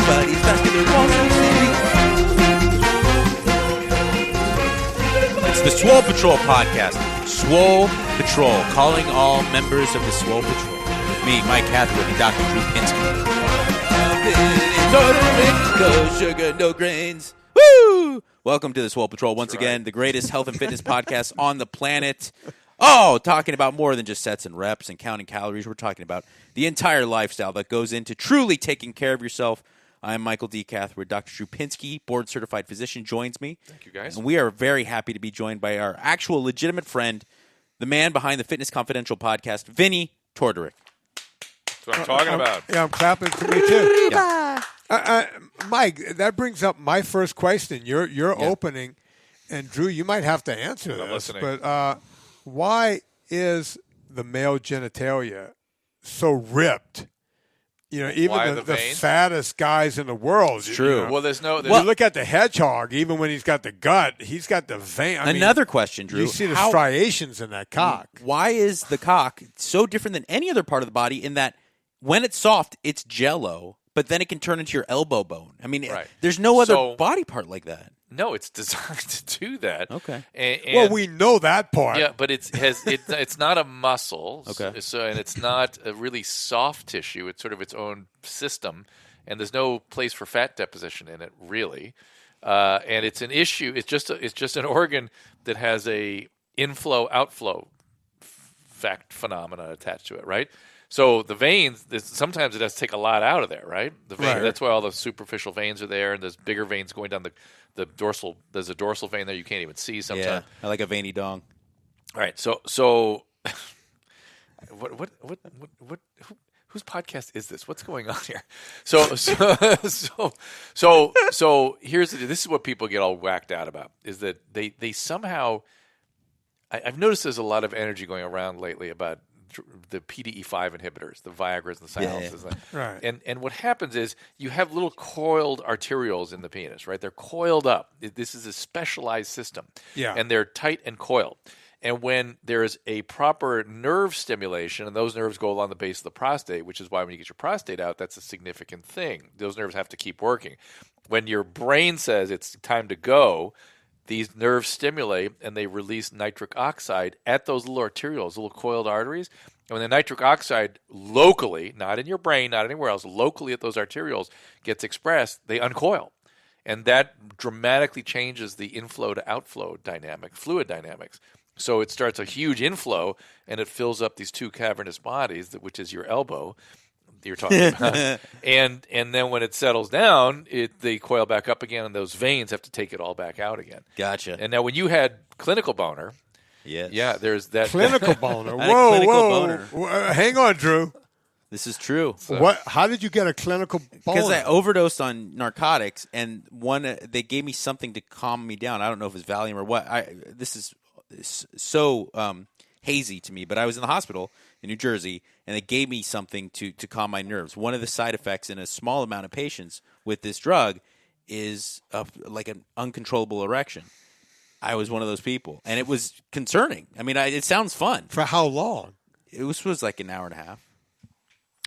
everybody's faster than Wall Street. It's the Swole Patrol podcast. Swole Patrol, calling all members of the Swole Patrol. With me, Mike Hathaway, and Dr. Drew Pinsky. No sugar, no grains. Woo! Welcome to the Swole Patrol once again, the greatest health and fitness podcast on the planet. Oh, talking about more than just sets and reps and counting calories. We're talking about the entire lifestyle that goes into truly taking care of yourself. I'm Michael D. Cathwood. Dr. Drew Pinsky, board-certified physician, joins me. Thank you, guys. And we are very happy to be joined by our actual legitimate friend, the man behind the Fitness Confidential podcast, Vinnie Tortorich. That's what I'm talking about. Yeah, I'm clapping for me, too. Yeah. Mike, that brings up my first question. Your opening, and Drew, you might have to answer this. Listening. But why is the male genitalia so ripped? You know, even the fattest guys in the world. It's true. You know, Well, there's no. you look at the hedgehog, even when he's got the gut, he's got the vein. Another question, Drew. You see the striations in that cock. Why is the cock so different than any other part of the body in that when it's soft, it's jello, but then it can turn into your elbow bone? I mean, there's no other body part like that. No, it's designed to do that. Okay. Well, we know that part. Yeah, but it's not a muscle. Okay. So, and it's not a really soft tissue. It's sort of its own system, and there's no place for fat deposition in it, really. And it's an issue. It's just an organ that has a inflow-outflow phenomena attached to it, right? So the veins, sometimes it has to take a lot out of there, right? The vein, Right. That's why all the superficial veins are there, and there's bigger veins going down the dorsal. There's a dorsal vein there you can't even see sometimes. Yeah, I like a veiny dong. All right, so whose podcast is this? What's going on here? So here's this is what people get all whacked out about is that they somehow I've noticed there's a lot of energy going around lately about the PDE5 inhibitors, the Viagras and the silences. Right. And what happens is you have little coiled arterioles in the penis, right? They're coiled up. This is a specialized system. Yeah. And they're tight and coiled. And when there's a proper nerve stimulation, and those nerves go along the base of the prostate, which is why when you get your prostate out, that's a significant thing. Those nerves have to keep working. When your brain says it's time to go, these nerves stimulate and they release nitric oxide at those little arterioles, little coiled arteries. And when the nitric oxide locally, not in your brain, not anywhere else, locally at those arterioles gets expressed, they uncoil. And that dramatically changes the inflow to outflow dynamic, fluid dynamics. So it starts a huge inflow and it fills up these two cavernous bodies, which is your elbow you're talking about. and then when it settles down, they coil back up again, and those veins have to take it all back out again. Gotcha. And now when you had clinical boner, yes. There's that Clinical boner. Boner. Hang on, Drew. This is true. What? How did you get a clinical boner? Because I overdosed on narcotics, and they gave me something to calm me down. I don't know if it's Valium or what. This is so hazy to me, but I was in the hospital in New Jersey, and they gave me something to calm my nerves. One of the side effects in a small amount of patients with this drug is like an uncontrollable erection. I was one of those people, and it was concerning. I mean, it sounds fun. For how long? It was like an hour and a half.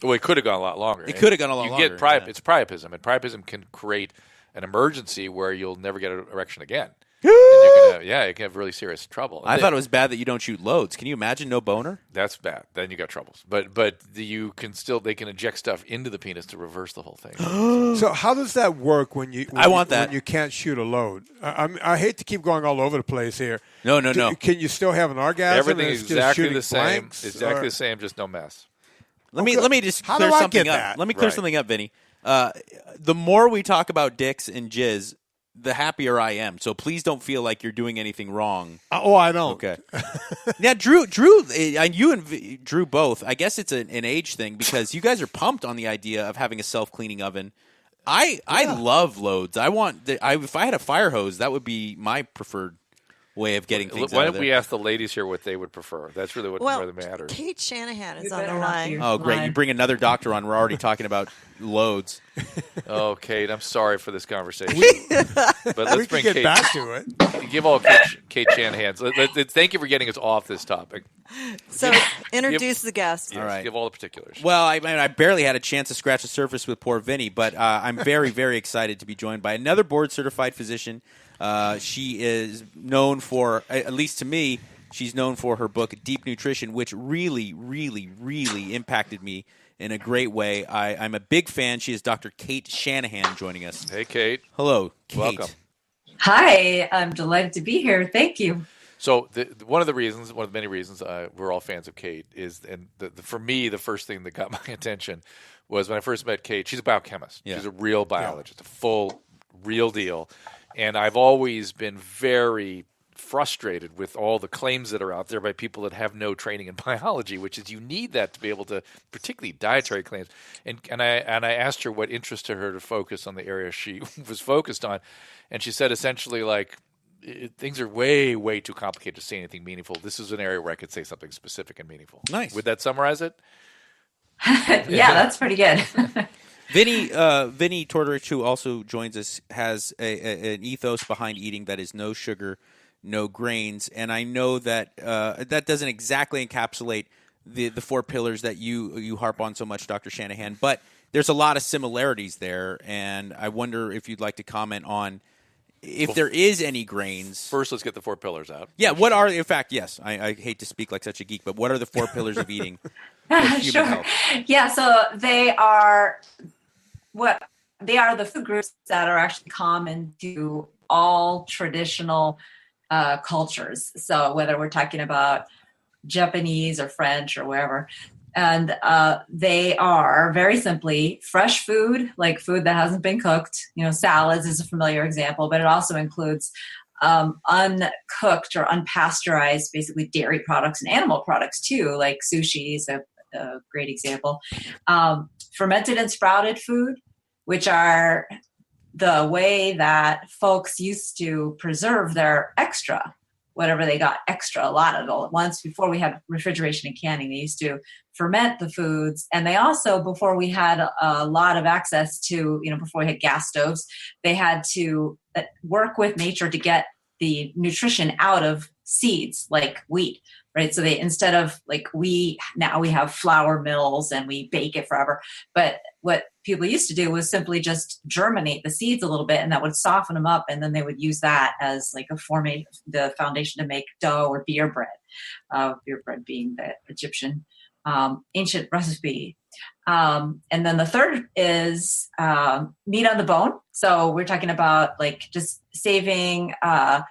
Well, it could have gone a lot longer. It could have gone a lot longer. It's priapism, and priapism can create an emergency where you'll never get an erection again. You can have really serious trouble. I thought it was bad that you don't shoot loads. Can you imagine no boner? That's bad. Then you got troubles. But they can inject stuff into the penis to reverse the whole thing. So how does that work when you can't shoot a load? I hate to keep going all over the place here. No. Can you still have an orgasm? Everything is exactly the same. Blanks, exactly the same, just no mess. Let me just clear something up. Let me clear something up, Vinny. The more we talk about dicks and jizz, the happier I am. So please don't feel like you're doing anything wrong. Oh, I don't. Okay. Now, Drew, and you and Drew both, I guess it's an age thing because you guys are pumped on the idea of having a self-cleaning oven. I love loads. If I had a fire hose, that would be my preferred way of getting things Why out of don't we ask the ladies here what they would prefer? That's really what really matters. Kate Shanahan is on the line. Oh, great. You bring another doctor on. We're already talking about loads. Oh, Kate, I'm sorry for this conversation. But let's we can bring get Kate back to it. Give all Kate Shanahan. Thank you for getting us off this topic. So introduce the guest. Yes, all right. Give all the particulars. Well, I barely had a chance to scratch the surface with poor Vinnie, but I'm very, very excited to be joined by another board-certified physician. She is known for, at least to me, she's known for her book, Deep Nutrition, which really, really, really impacted me in a great way. I'm a big fan. She is Dr. Cate Shanahan joining us. Hey, Kate. Hello, Kate. Welcome. Hi, I'm delighted to be here. Thank you. So one of the many reasons we're all fans of Kate is, and for me, the first thing that got my attention was when I first met Kate. She's a biochemist. Yeah. She's a real biologist, a full, real deal. And I've always been very frustrated with all the claims that are out there by people that have no training in biology, which is you need that to be able to, particularly dietary claims. And I asked her what interested her to focus on the area she was focused on, and she said essentially like, things are way, way too complicated to say anything meaningful. This is an area where I could say something specific and meaningful. Nice. Would that summarize it? Yeah, that's pretty good. Vinnie Tortorich, who also joins us, has an ethos behind eating that is no sugar, no grains, and I know that that doesn't exactly encapsulate the 4 pillars that you harp on so much, Dr. Shanahan, but there's a lot of similarities there, and I wonder if you'd like to comment on if there is any grains. First, let's get the 4 pillars out. Yeah, what are, in fact, yes, I hate to speak like such a geek, but what are the 4 pillars of eating for human health? Yeah, so they are the food groups that are actually common to all traditional cultures. So whether we're talking about Japanese or French or wherever, and they are very simply fresh food, like food that hasn't been cooked. Salads is a familiar example, but it also includes uncooked or unpasteurized, basically dairy products and animal products too, like sushi is a great example. Fermented and sprouted food, which are the way that folks used to preserve their extra, whatever they got extra, a lot of it all at once. Before we had refrigeration and canning, they used to ferment the foods. And they also, before we had a lot of access to, before we had gas stoves, they had to work with nature to get the nutrition out of seeds like wheat, right? So they, instead of like now we have flour mills and we bake it forever. But what people used to do was simply just germinate the seeds a little bit, and that would soften them up. And then they would use that as like the foundation to make dough or beer bread. Beer bread being the Egyptian ancient recipe. And then the third is meat on the bone. So we're talking about like just saving the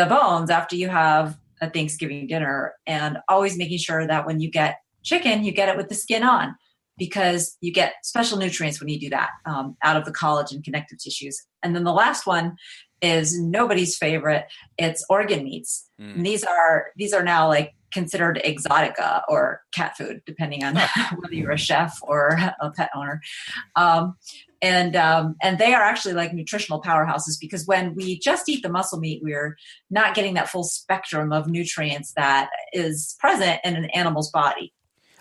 bones after you have a Thanksgiving dinner, and always making sure that when you get chicken, you get it with the skin on, because you get special nutrients when you do that out of the collagen connective tissues. And then the last one is nobody's favorite. It's organ meats. And these are now like considered exotica or cat food, depending on whether you're a chef or a pet owner. And they are actually like nutritional powerhouses, because when we just eat the muscle meat, we're not getting that full spectrum of nutrients that is present in an animal's body.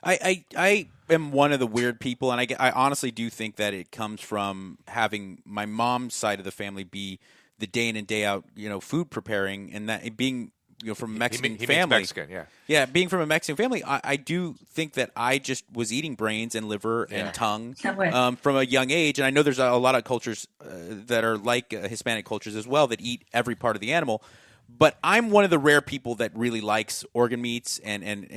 I am one of the weird people, and I honestly do think that it comes from having my mom's side of the family be the day in and day out, food preparing, and that being from a Mexican family. Mexican, yeah. Yeah, being from a Mexican family, I do think that I just was eating brains and liver and tongue from a young age. And I know there's a lot of cultures that are like Hispanic cultures as well that eat every part of the animal. But I'm one of the rare people that really likes organ meats and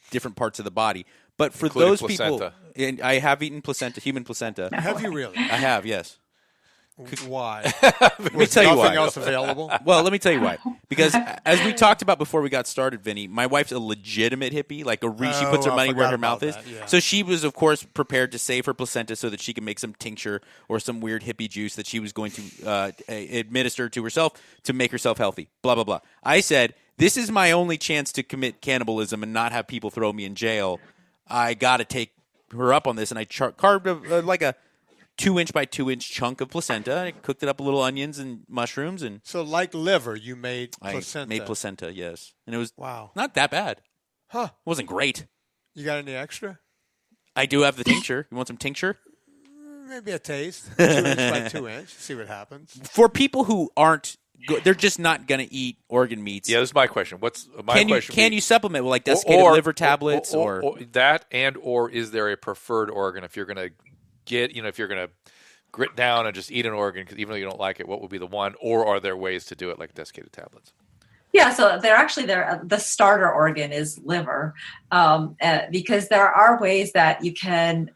different parts of the body. But for including those placenta. people, and I have eaten human placenta. Have you really? I have, yes. Why? Let me tell you why. Nothing else available? Well, let me tell you why. Because as we talked about before we got started, Vinny, my wife's a legitimate hippie. Like she puts her money where her mouth is. Yeah. So she was, of course, prepared to save her placenta so that she could make some tincture or some weird hippie juice that she was going to administer to herself to make herself healthy. Blah, blah, blah. I said, this is my only chance to commit cannibalism and not have people throw me in jail. I got to take her up on this. And I carved like a 2-inch by 2-inch chunk of placenta. I cooked it up with little onions and mushrooms, and so like liver, you made placenta. I made placenta, yes, and it was not that bad. Huh? It wasn't great. You got any extra? I do have the tincture. You want some tincture? maybe a taste. 2 inch by 2 inch. See what happens. For people who aren't, they're just not going to eat organ meats. Yeah, this is my question. What's my question? Can you supplement with like desiccated liver tablets or that, or is there a preferred organ if you're going to get, if you're going to grit down and just eat an organ, because even though you don't like it, what would be the one? Or are there ways to do it like desiccated tablets? Yeah, so the starter organ is liver, because there are ways that you can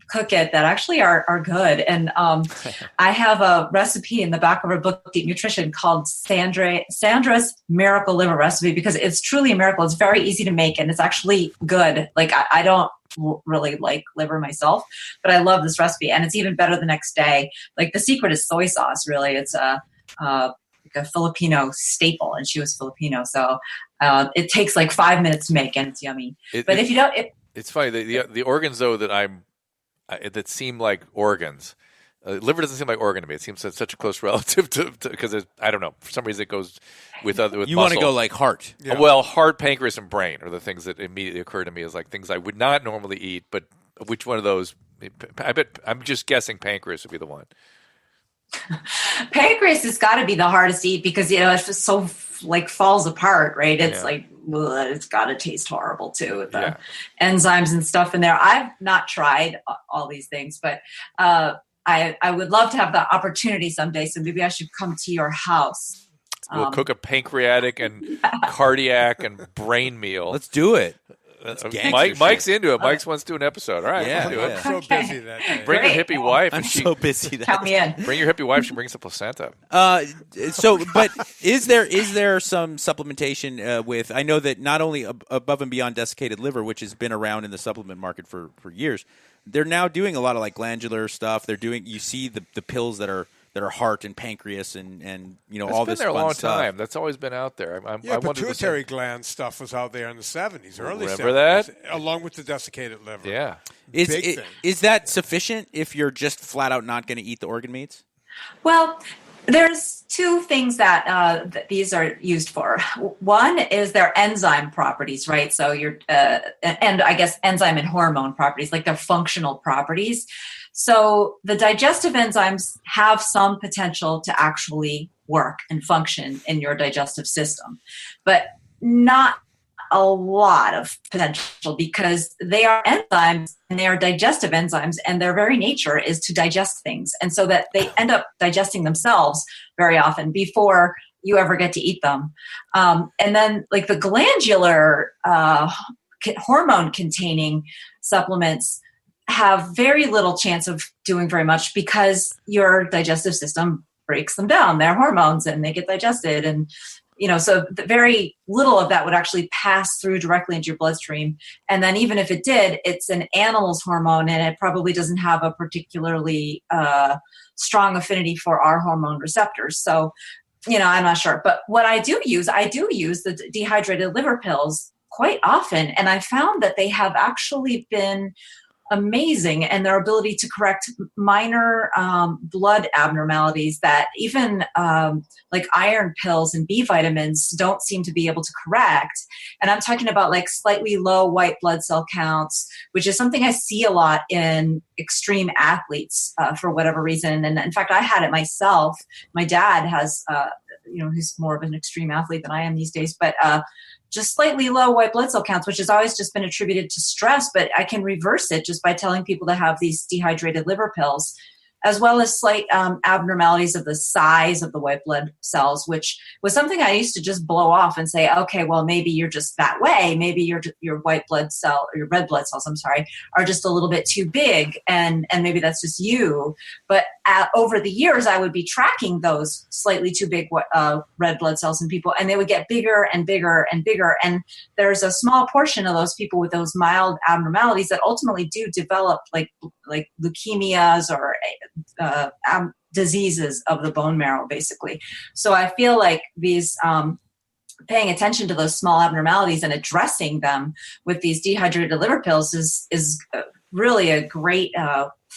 cook it that actually are good. And I have a recipe in the back of our book, Deep Nutrition, called Sandra's Miracle Liver Recipe, because it's truly a miracle. It's very easy to make, and it's actually good. Like, I don't really like liver myself, but I love this recipe, and it's even better the next day. Like, the secret is soy sauce, really. It's a Filipino staple, and she was Filipino, so it takes like 5 minutes to make, and it's yummy. If you don't, it's funny. The organs though that seem like organs. Liver doesn't seem like organ to me. It seems such a close relative to because I don't know, for some reason it goes with you muscle. Want to go like heart. Yeah. Well, heart, pancreas, and brain are the things that immediately occur to me as like things I would not normally eat. But which one of those? I bet I'm just guessing pancreas would be the one. Pancreas has got to be the hardest to eat because it's just so like falls apart, right? It's like it's got to taste horrible too with the enzymes and stuff in there. I've not tried all these things, but I would love to have the opportunity someday. So maybe I should come to your house. We'll cook a pancreatic and cardiac and brain meal. Let's do it. Mike's into it. Mike wants to do an episode. All right, yeah, do it. I'm so busy that day. Bring your hippie wife. I'm so busy. Count me in. Bring your hippie wife. She brings a placenta. But is there some supplementation with? I know that not only above and beyond desiccated liver, which has been around in the supplement market for years, they're now doing a lot of like glandular stuff. They're doing. You see the pills that are heart and pancreas and all this. It's been there a fun long stuff. time. That's always been out there. Pituitary gland stuff was out there in the 70s, early 70s. Remember that? Along with the desiccated liver. Yeah. Is that sufficient if you're just flat out not going to eat the organ meats? Well, there's two things that these are used for. One is their enzyme properties, right? So and I guess enzyme and hormone properties, like their functional properties. So the digestive enzymes have some potential to actually work and function in your digestive system, but not a lot of potential because they are enzymes and they are digestive enzymes, and their very nature is to digest things. And so that they end up digesting themselves very often before you ever get to eat them. And then like the glandular hormone containing supplements have very little chance of doing very much because your digestive system breaks them down. They're hormones and they get digested. And, so very little of that would actually pass through directly into your bloodstream. And then even if it did, it's an animal's hormone and it probably doesn't have a particularly strong affinity for our hormone receptors. So, I'm not sure. But what I do use the dehydrated liver pills quite often. And I found that they have actually been amazing in their ability to correct minor blood abnormalities that even like iron pills and B vitamins don't seem to be able to correct. And I'm talking about like slightly low white blood cell counts, which is something I see a lot in extreme athletes for whatever reason. And in fact, I had it myself. My dad has, he's more of an extreme athlete than I am these days, but just slightly low white blood cell counts, which has always just been attributed to stress, but I can reverse it just by telling people to have these dehydrated liver pills, as well as slight abnormalities of the size of the white blood cells, which was something I used to just blow off and say, okay, well, maybe you're just that way. Maybe your white blood cell or your red blood cells, are just a little bit too big. And maybe that's just you. But over the years, I would be tracking those slightly too big red blood cells in people, and they would get bigger and bigger and bigger. And there's a small portion of those people with those mild abnormalities that ultimately do develop like leukemias or diseases of the bone marrow, basically. So I feel like these paying attention to those small abnormalities and addressing them with these dehydrated liver pills is really a great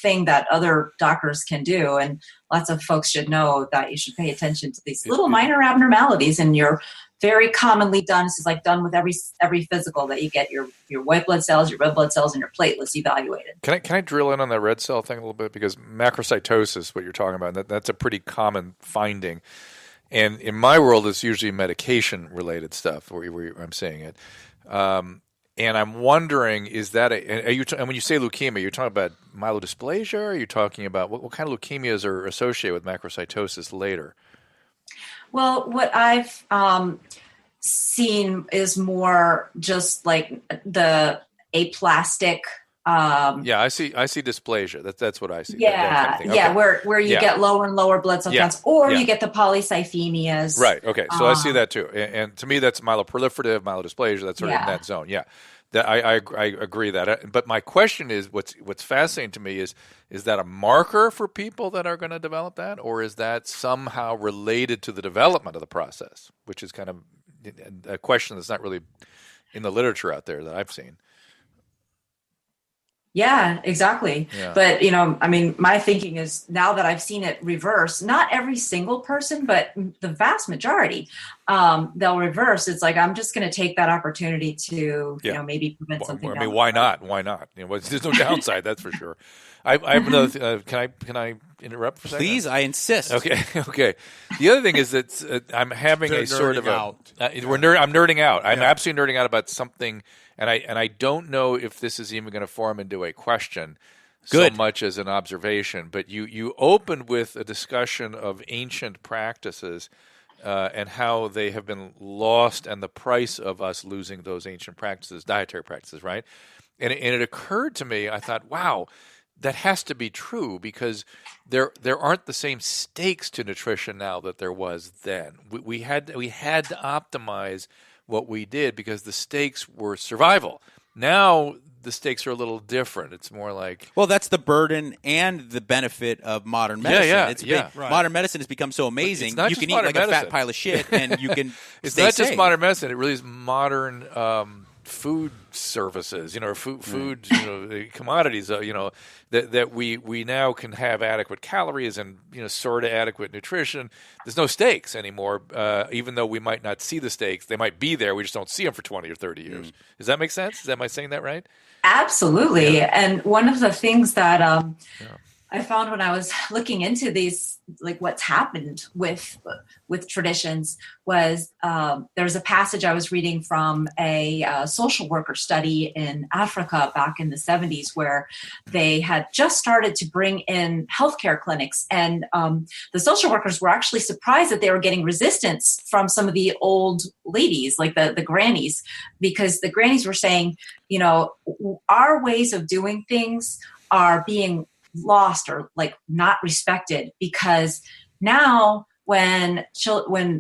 thing that other doctors can do. And lots of folks should know that you should pay attention to these little minor abnormalities. And you're very commonly done. This is like done with every physical that you get your white blood cells, your red blood cells, and your platelets evaluated. Can I drill in on that red cell thing a little bit? Because macrocytosis, what you're talking about, that's a pretty common finding. And in my world, it's usually medication-related stuff where I'm seeing it. And I'm wondering, is that and when you say leukemia, you're talking about myelodysplasia? Or are you talking about what kind of leukemias are associated with macrocytosis later? Well, what I've seen is more just like the aplastic. I see dysplasia. That's what I see. Yeah, that kind of yeah, where you get lower and lower blood cell counts, or you get the polycythemias. Right. Okay. So I see that too, and to me, that's myeloproliferative, myelodysplasia. That's sort of in that zone. Yeah. That I agree that. But my question is, what's fascinating to me is that a marker for people that are going to develop that, or is that somehow related to the development of the process, which is kind of a question that's not really in the literature out there that I've seen. Yeah, exactly. Yeah. But, I mean, my thinking is now that I've seen it reverse, not every single person, but the vast majority, they'll reverse. It's like, I'm just going to take that opportunity to, maybe prevent something. I mean, why not? Why not? There's no downside, that's for sure. I have another, can I interrupt for a second? Please, I insist. Okay. The other thing is that I'm having a sort of I'm nerding out. I'm absolutely nerding out about something. And I don't know if this is even going to form into a question so much as an observation. But you opened with a discussion of ancient practices and how they have been lost and the price of us losing those ancient practices, dietary practices, right? And it occurred to me, I thought, wow, that has to be true because there aren't the same stakes to nutrition now that there was then. We had to optimize what we did because the stakes were survival. Now the stakes are a little different. It's more like that's the burden and the benefit of modern medicine. Modern medicine has become so amazing. You can eat like a fat pile of shit and you can. It's not just modern medicine. It really is modern food services. Food commodities. That we now can have adequate calories and sort of adequate nutrition. There's no stakes anymore, even though we might not see the stakes. They might be there. We just don't see them for 20 or 30 years. Does that make sense? Am I saying that right? Absolutely. Yeah. And one of the things that I found when I was looking into these, like what's happened with traditions was there was a passage I was reading from a social worker study in Africa back in the 70s where they had just started to bring in healthcare clinics. And the social workers were actually surprised that they were getting resistance from some of the old ladies, like the grannies, because the grannies were saying, our ways of doing things are being lost or like not respected because now when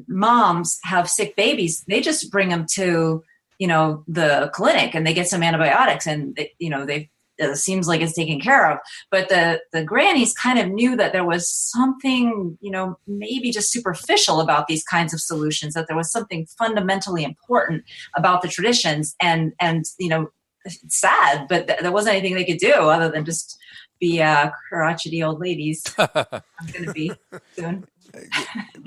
moms have sick babies, they just bring them to, the clinic and they get some antibiotics and it seems like it's taken care of. But the grannies kind of knew that there was something, maybe just superficial about these kinds of solutions, that there was something fundamentally important about the traditions and it's sad, but there wasn't anything they could do other than just be crotchety old ladies. I'm going to be soon.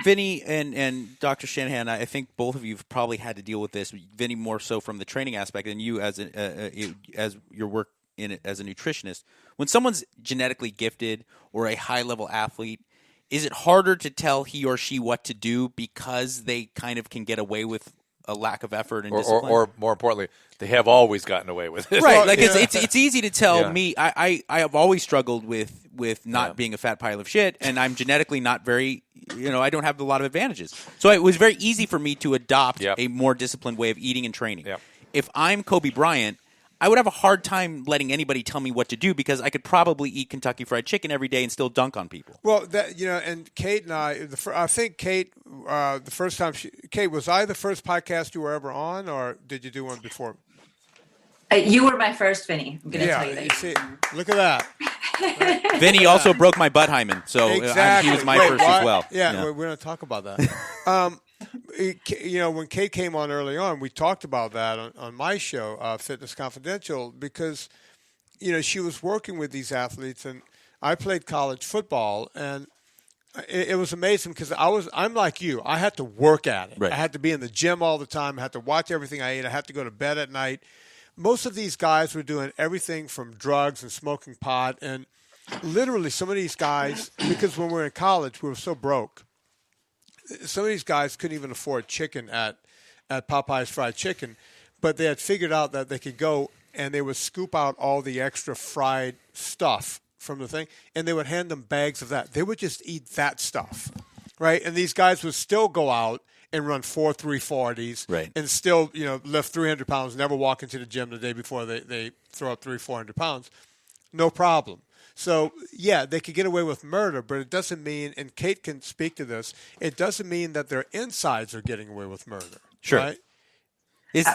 Vinnie and Dr. Shanahan, I think both of you have probably had to deal with this. Vinnie more so from the training aspect, and you as your work in it as a nutritionist. When someone's genetically gifted or a high level athlete, is it harder to tell he or she what to do because they kind of can get away with a lack of effort and discipline? Or more importantly, they have always gotten away with it. Right. Like it's easy to tell me. I have always struggled with not being a fat pile of shit, and I'm genetically not very, I don't have a lot of advantages. So it was very easy for me to adopt a more disciplined way of eating and training. Yep. If I'm Kobe Bryant, I would have a hard time letting anybody tell me what to do because I could probably eat Kentucky Fried Chicken every day and still dunk on people. Well, and Kate and I think Kate, the first time Kate, was I the first podcast you were ever on, or did you do one before? You were my first, Vinnie. I'm going to tell you that. See, look at that. Right. Vinnie also broke my butt hymen, so exactly. He was my first as well. Yeah, we're going to talk about that. When Kate came on early on, we talked about that on my show, Fitness Confidential, because, she was working with these athletes, and I played college football, and it was amazing because I'm like you. I had to work at it. Right. I had to be in the gym all the time. I had to watch everything I ate. I had to go to bed at night. Most of these guys were doing everything from drugs and smoking pot, and literally some of these guys, because when we were in college, we were so broke. Some of these guys couldn't even afford chicken at Popeye's Fried Chicken, but they had figured out that they could go and they would scoop out all the extra fried stuff from the thing, and they would hand them bags of that. They would just eat that stuff, right? And these guys would still go out and run 4 340s, right, and still, lift 300 pounds, never walk into the gym the day before they throw up 300-400 pounds. No problem. So, yeah, they could get away with murder, but it doesn't mean, and Kate can speak to this, it doesn't mean that their insides are getting away with murder. Sure. Right?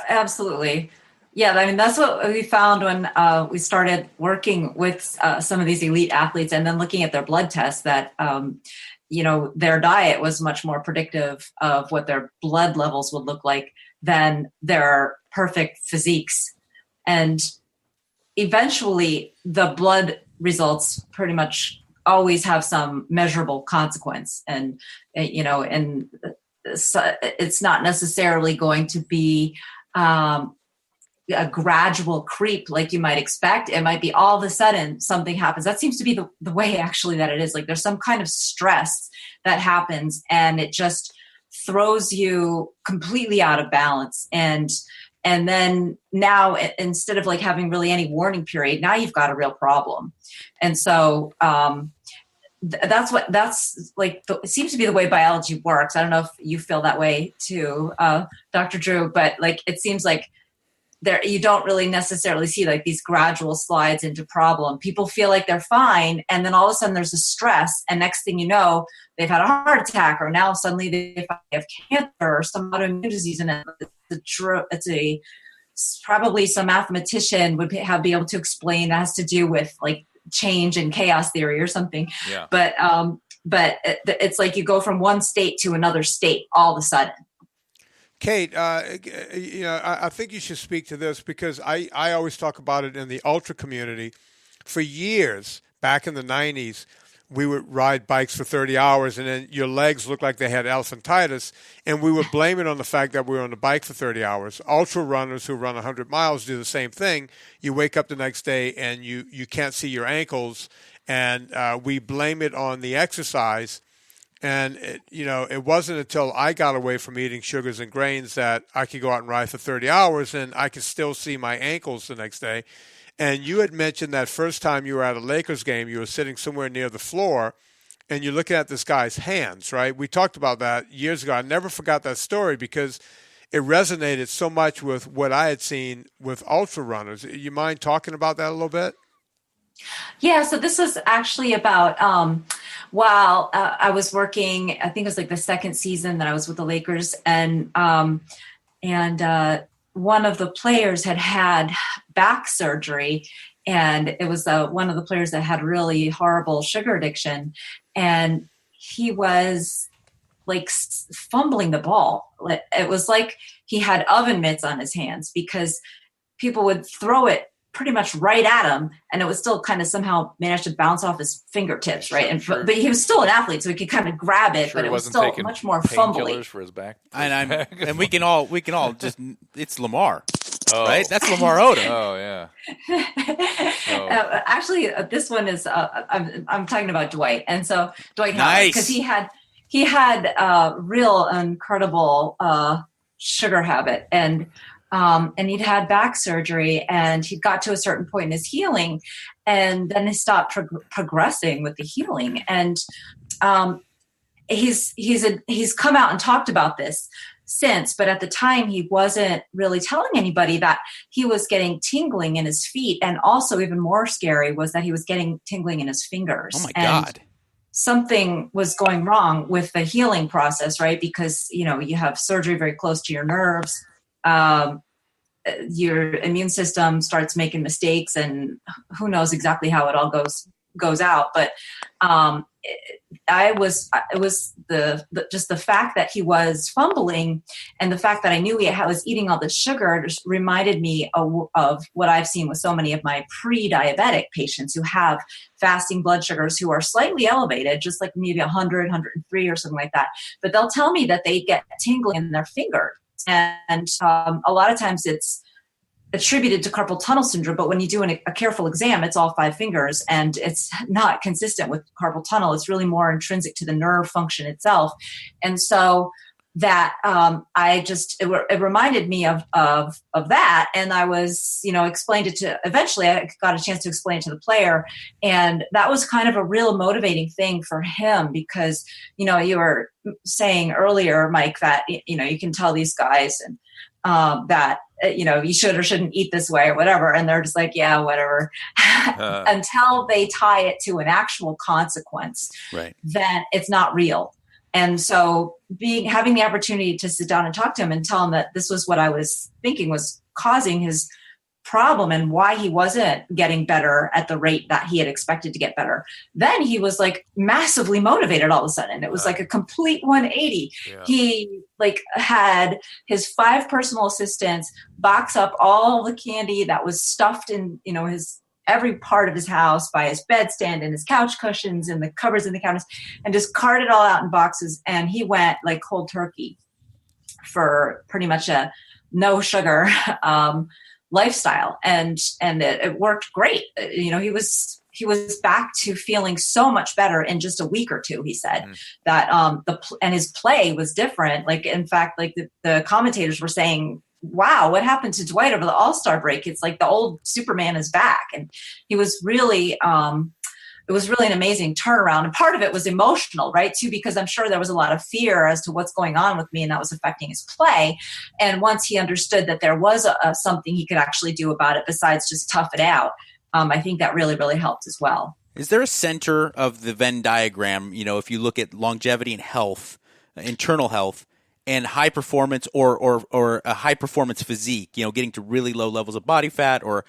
Absolutely. Yeah, I mean, that's what we found when we started working with some of these elite athletes and then looking at their blood tests that, their diet was much more predictive of what their blood levels would look like than their perfect physiques. And eventually the blood results pretty much always have some measurable consequence. And, it's not necessarily going to be a gradual creep like you might expect. It might be all of a sudden something happens. That seems to be the way actually that it is. Like there's some kind of stress that happens and it just throws you completely out of balance. And then now instead of like having really any warning period, now you've got a real problem. And so that's like, it seems to be the way biology works. I don't know if you feel that way too, Dr. Drew, but like, it seems like you don't really necessarily see like these gradual slides into problem. People feel like they're fine. And then all of a sudden there's a stress. And next thing you know, they've had a heart attack, or now suddenly they have cancer or some autoimmune disease. And it's probably some mathematician would be able to explain that has to do with like change and chaos theory or something. Yeah. But it's like you go from one state to another state all of a sudden. Kate, I think you should speak to this because I always talk about it in the ultra community. For years, back in the 90s, we would ride bikes for 30 hours and then your legs looked like they had elephantitis, and we would blame it on the fact that we were on the bike for 30 hours. Ultra runners who run 100 miles do the same thing. You wake up the next day and you can't see your ankles, and we blame it on the exercise. And, it wasn't until I got away from eating sugars and grains that I could go out and ride for 30 hours and I could still see my ankles the next day. And you had mentioned that first time you were at a Lakers game, you were sitting somewhere near the floor and you're looking at this guy's hands, right? We talked about that years ago. I never forgot that story because it resonated so much with what I had seen with ultra runners. You mind talking about that a little bit? Yeah, so this was actually about while I was working, I think it was like the second season that I was with the Lakers, and one of the players had back surgery, and it was one of the players that had really horrible sugar addiction, and he was like fumbling the ball. It was like he had oven mitts on his hands because people would throw it pretty much right at him, and it would still kind of somehow manage to bounce off his fingertips, right? But he was still an athlete, so he could kind of grab it, but it was still much more fumbly. For his back, and we can all just it's Lamar, right? That's Lamar Odom. Oh yeah. Actually, this one is I'm talking about Dwight, and so Dwight, nice, because he had real incredible sugar habit, and he'd had back surgery, and he got to a certain point in his healing, and then he stopped progressing with the healing. And he's come out and talked about this since, but at the time he wasn't really telling anybody that he was getting tingling in his feet, and also even more scary was that he was getting tingling in his fingers. Oh my God. Something was going wrong with the healing process, right? Because you have surgery very close to your nerves. Your immune system starts making mistakes, and who knows exactly how it all goes out. But it was just the fact that he was fumbling, and the fact that I knew he was eating all this sugar just reminded me of what I've seen with so many of my pre-diabetic patients who have fasting blood sugars who are slightly elevated, just like maybe 100, 103 or something like that. But they'll tell me that they get tingling in their finger. And a lot of times it's attributed to carpal tunnel syndrome, but when you do a careful exam, it's all 5 fingers, and it's not consistent with carpal tunnel. It's really more intrinsic to the nerve function itself. And so that it reminded me of that. And I was, explained it to, eventually I got a chance to explain it to the player. And that was kind of a real motivating thing for him, because, you were saying earlier, Mike, that, you can tell these guys and that, you should or shouldn't eat this way or whatever. And they're just like, yeah, whatever, until they tie it to an actual consequence, right? Then it's not real. And so having the opportunity to sit down and talk to him and tell him that this was what I was thinking was causing his problem and why he wasn't getting better at the rate that he had expected to get better, then he was like massively motivated all of a sudden. It was like a complete 180. Yeah. He had his 5 personal assistants box up all the candy that was stuffed in, his every part of his house, by his bedstand and his couch cushions and the cupboards in the cabinets, and just cart it all out in boxes. And he went like cold turkey for pretty much a no sugar lifestyle. And it worked great. He was back to feeling so much better in just a week or two. He said that, and his play was different. Like, in fact, like the commentators were saying, wow, what happened to Dwight over the All-Star break? It's like the old Superman is back. And he was really, it was really an amazing turnaround. And part of it was emotional, right, too, because I'm sure there was a lot of fear as to what's going on with me, and that was affecting his play. And once he understood that there was something he could actually do about it besides just tough it out, I think that really, really helped as well. Is there a center of the Venn diagram, if you look at longevity and health, internal health, and high performance or a high performance physique, getting to really low levels of body fat or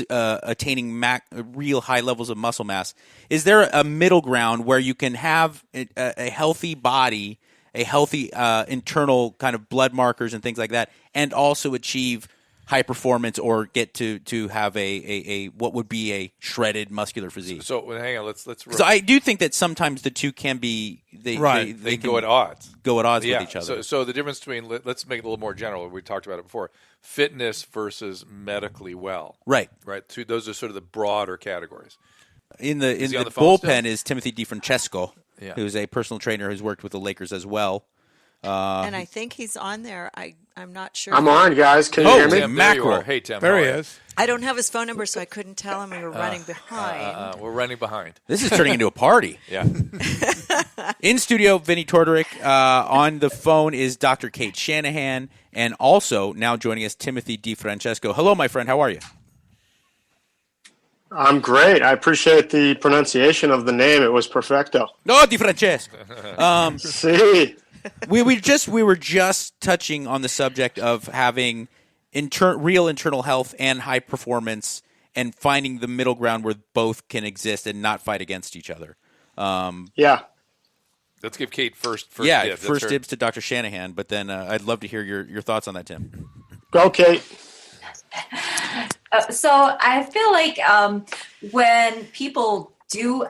attaining real high levels of muscle mass? Is there a middle ground where you can have a healthy body, a healthy internal kind of blood markers and things like that, and also achieve high performance or get to have a what would be a shredded muscular physique? So hang on, let's. So I do think that sometimes the two can be they go at odds. Go at odds with each other. So the difference between, let's make it a little more general. We talked about it before: fitness versus medically well. Right. Those are sort of the broader categories. In the bullpen is Timothy DiFrancesco, who's a personal trainer who's worked with the Lakers as well. And I think he's on there. I'm not sure. I'm on, guys. Can you hear me? Tim, mackerel. Hey, Tim. There he is. I don't have his phone number, so I couldn't tell him we were running behind. We're running behind. This is turning into a party. Yeah. In studio, Vinnie Tortorich. On the phone is Dr. Kate Shanahan, and also now joining us, Timothy DiFrancesco. Hello, my friend. How are you? I'm great. I appreciate the pronunciation of the name. It was perfecto. No, DiFrancesco. See. We were just touching on the subject of having real internal health and high performance, and finding the middle ground where both can exist and not fight against each other. Let's give Kate first dibs. First dibs to Dr. Shanahan, but then I'd love to hear your thoughts on that, Tim. Go, Kate. So I feel like when people do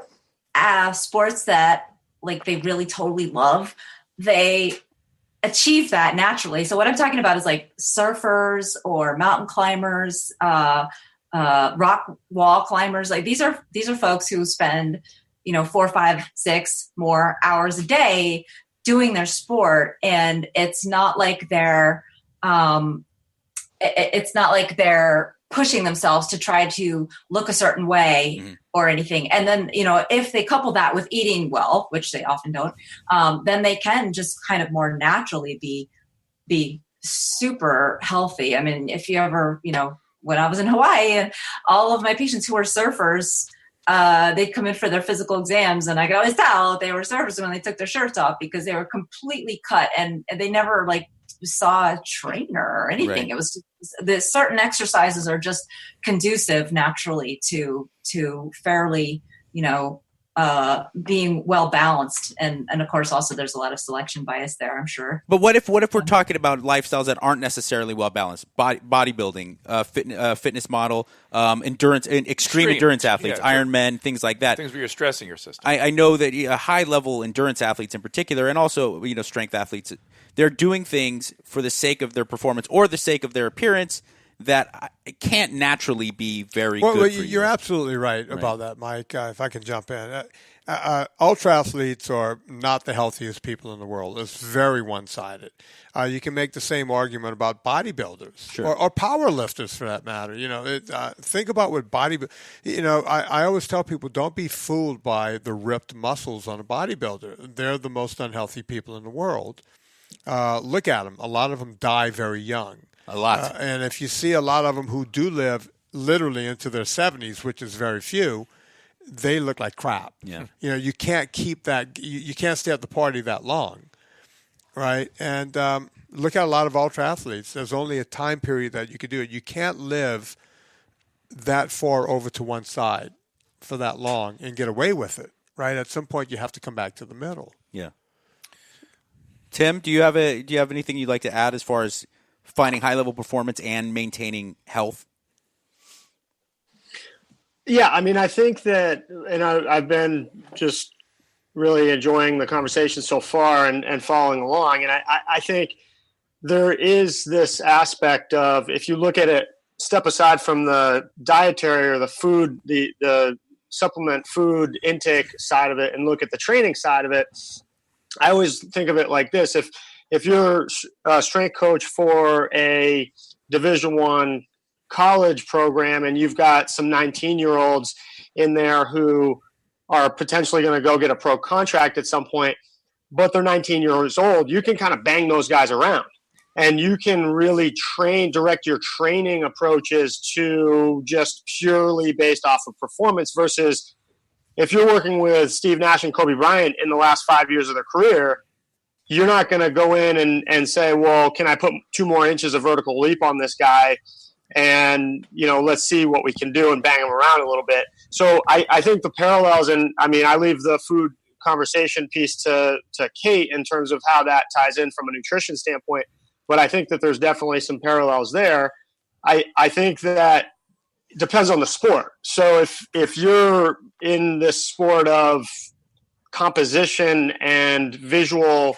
sports that like they really totally love, they achieve that naturally. So what I'm talking about is like surfers or mountain climbers, rock wall climbers. Like these are folks who spend 4, 5, 6 more hours a day doing their sport, and it's not like they're pushing themselves to try to look a certain way or anything. And then, if they couple that with eating well, which they often don't, then they can just kind of more naturally be super healthy. I mean, if you ever, when I was in Hawaii, and all of my patients who were surfers, they'd come in for their physical exams, and I could always tell they were surfers when they took their shirts off, because they were completely cut, and they never saw a trainer or anything. Right. It was the certain exercises are just conducive naturally to fairly, being well balanced, and of course also there's a lot of selection bias there, I'm sure. But what if we're talking about lifestyles that aren't necessarily well balanced? Bodybuilding, fitness model, endurance, extreme endurance athletes, Ironmen, things like that. Things where you're stressing your system. I know that high level endurance athletes in particular, and also strength athletes, they're doing things for the sake of their performance or the sake of their appearance that can't naturally be very good for you. You're absolutely right about that, Mike. If I can jump in. Ultra athletes are not the healthiest people in the world. It's very one-sided. You can make the same argument about bodybuilders or power lifters for that matter. Think about what I always tell people, don't be fooled by the ripped muscles on a bodybuilder. They're the most unhealthy people in the world. Look at them. A lot of them die very young. A lot. And if you see a lot of them who do live literally into their 70s, which is very few, they look like crap. Yeah. You can't keep that. You can't stay at the party that long, right? And look at a lot of ultra athletes. There's only a time period that you could do it. You can't live that far over to one side for that long and get away with it, right? At some point, you have to come back to the middle. Yeah. Tim, do you have anything you'd like to add as far as finding high-level performance and maintaining health? Yeah, I mean, I think that, and I've been just really enjoying the conversation so far and following along. And I think there is this aspect of, if you look at it, step aside from the dietary or the food, the supplement food intake side of it, and look at the training side of it. I always think of it like this. If you're a strength coach for a Division I college program and you've got some 19-year-olds in there who are potentially going to go get a pro contract at some point, but they're 19 years old, you can kind of bang those guys around. And you can really direct your training approaches to just purely based off of performance, versus if you're working with Steve Nash and Kobe Bryant in the last 5 years of their career, you're not going to go in and say, well, can I put 2 more inches of vertical leap on this guy? And, let's see what we can do and bang him around a little bit. So I think the parallels, and I mean, I leave the food conversation piece to Kate in terms of how that ties in from a nutrition standpoint. But I think that there's definitely some parallels there. I think that it depends on the sport. So if you're in this sport of composition and visual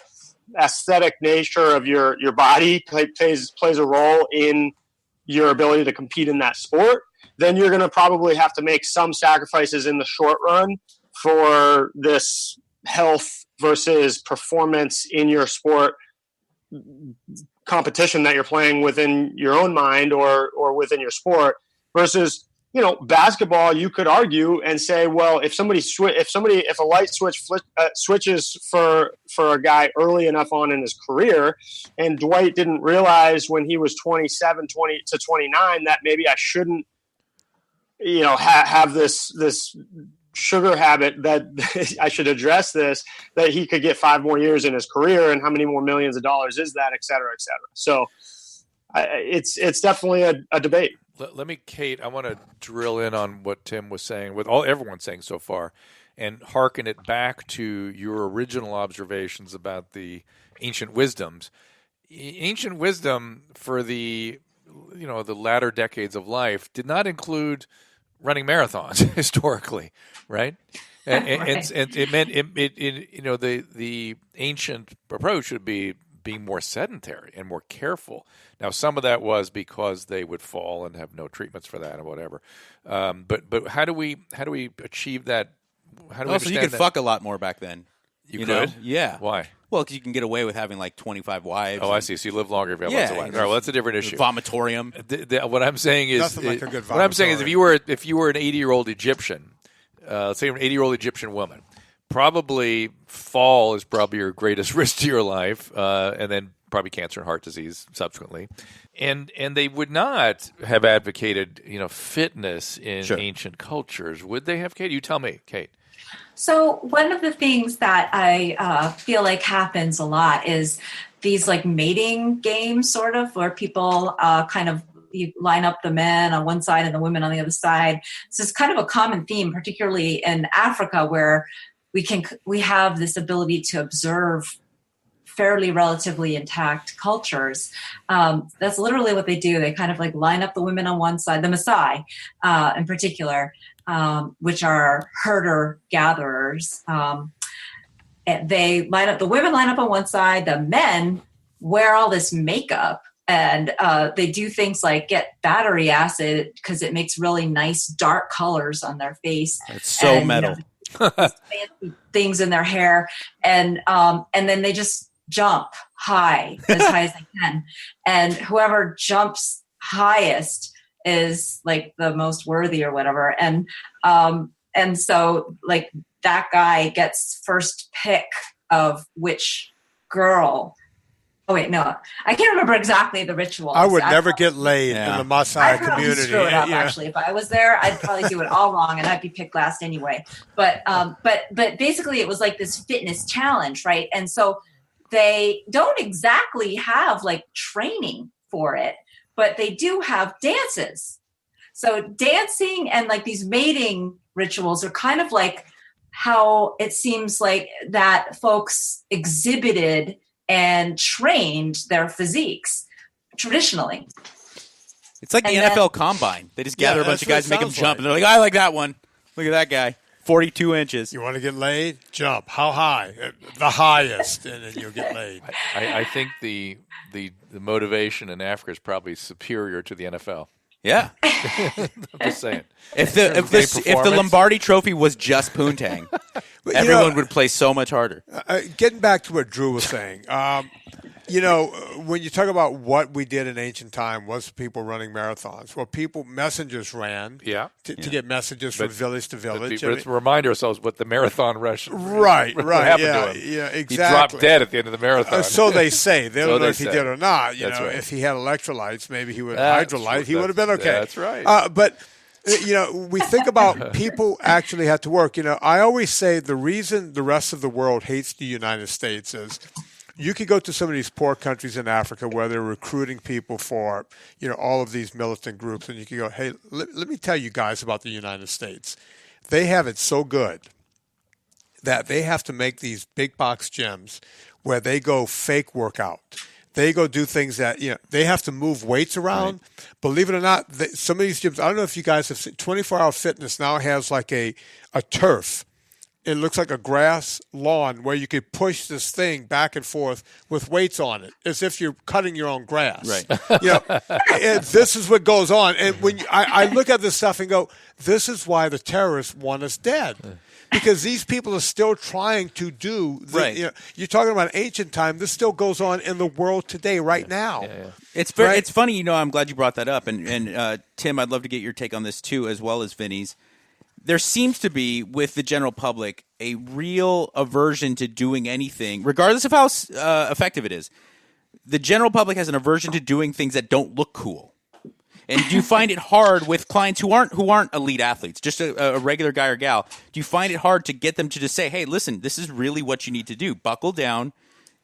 aesthetic nature of your body plays a role in your ability to compete in that sport, then you're going to probably have to make some sacrifices in the short run for this health versus performance in your sport competition that you're playing within your own mind or within your sport. Versus, basketball, you could argue and say, well, if a light switch switches for a guy early enough on in his career, and Dwight didn't realize when he was 27, 20 to 29 that maybe I shouldn't, have this sugar habit, that I should address this, that he could get 5 more years in his career, and how many more millions of dollars is that, et cetera, et cetera. So it's definitely a debate. Let me, Kate, I want to drill in on what Tim was saying, with everyone's saying so far, and hearken it back to your original observations about the ancient wisdoms. Ancient wisdom for the latter decades of life did not include running marathons historically, right? And it meant the ancient approach would be being more sedentary and more careful. Now, some of that was because they would fall and have no treatments for that or whatever. But how do we achieve that? How do we also, you could fuck a lot more back then. You could? Yeah. Why? Well, because you can get away with having like 25 wives. Oh, I see. So you live longer if you have lots of wives. All right, well, that's a different issue. Vomitorium. What I'm saying is, Nothing like a good what I'm saying is, if you were an 80-year-old Egyptian, let's say you're an 80-year-old Egyptian woman, probably fall is probably your greatest risk to your life, and then probably cancer and heart disease subsequently. And they would not have advocated, fitness in ancient cultures, would they have, Kate? You tell me, Kate. So one of the things that I feel like happens a lot is these like mating games, sort of, where people kind of you line up the men on one side and the women on the other side. So it's kind of a common theme, particularly in Africa, where we have this ability to observe fairly relatively intact cultures. That's literally what they do. They kind of like line up the women on one side, the Maasai in particular, which are herder gatherers. The women line up on one side, the men wear all this makeup, and they do things like get battery acid because it makes really nice dark colors on their face. It's so metal. Fancy things in their hair, and then they just jump high as they can, and whoever jumps highest is like the most worthy or whatever, and so like that guy gets first pick of which girl. Oh wait, no, I can't remember exactly the ritual. I would never get laid in the Maasai community. Screw it up, actually. If I was there, I'd probably do it all wrong, and I'd be picked last anyway. But basically, it was like this fitness challenge, right? And so they don't exactly have like training for it, but they do have dances. So dancing and like these mating rituals are kind of like how it seems like that folks exhibited and trained their physiques traditionally. It's like the NFL Combine. They just gather a bunch of guys and make them jump. And they're like, I like that one. Look at that guy. 42 inches. You want to get laid? Jump. How high? The highest, and then you'll get laid. I think the motivation in Africa is probably superior to the NFL. Yeah. I'm just saying. If the Lombardi Trophy was just poontang, everyone would play so much harder. Getting back to what Drew was saying, when you talk about what we did in ancient time was people running marathons. Well, messengers ran to get messages from village to village. But let's remind ourselves what the marathon rush happened to him. Yeah, exactly. He dropped dead at the end of the marathon. So they say. They don't know if he did or not. That's right. If he had electrolytes, maybe he would hydrolyte. He would have been okay. That's right. But we think about people actually had to work. I always say the reason the rest of the world hates the United States is you could go to some of these poor countries in Africa where they're recruiting people for, all of these militant groups, and you can go, hey, let me tell you guys about the United States. They have it so good that they have to make these big box gyms where they go fake workout. They go do things that, they have to move weights around. Right. Believe it or not, some of these gyms, I don't know if you guys have seen, 24-Hour Fitness now has like a turf. It looks like a grass lawn where you could push this thing back and forth with weights on it, as if you're cutting your own grass. Right. And this is what goes on. And when I look at this stuff and go, this is why the terrorists want us dead. Because these people are still trying to do. You're talking about ancient time. This still goes on in the world today, right now. Yeah. It's funny. I'm glad you brought that up. And Tim, I'd love to get your take on this too, as well as Vinnie's. There seems to be, with the general public, a real aversion to doing anything, regardless of how effective it is. The general public has an aversion to doing things that don't look cool. And do you find it hard with clients who aren't elite athletes, just a regular guy or gal? Do you find it hard to get them to just say, hey, listen, this is really what you need to do. Buckle down,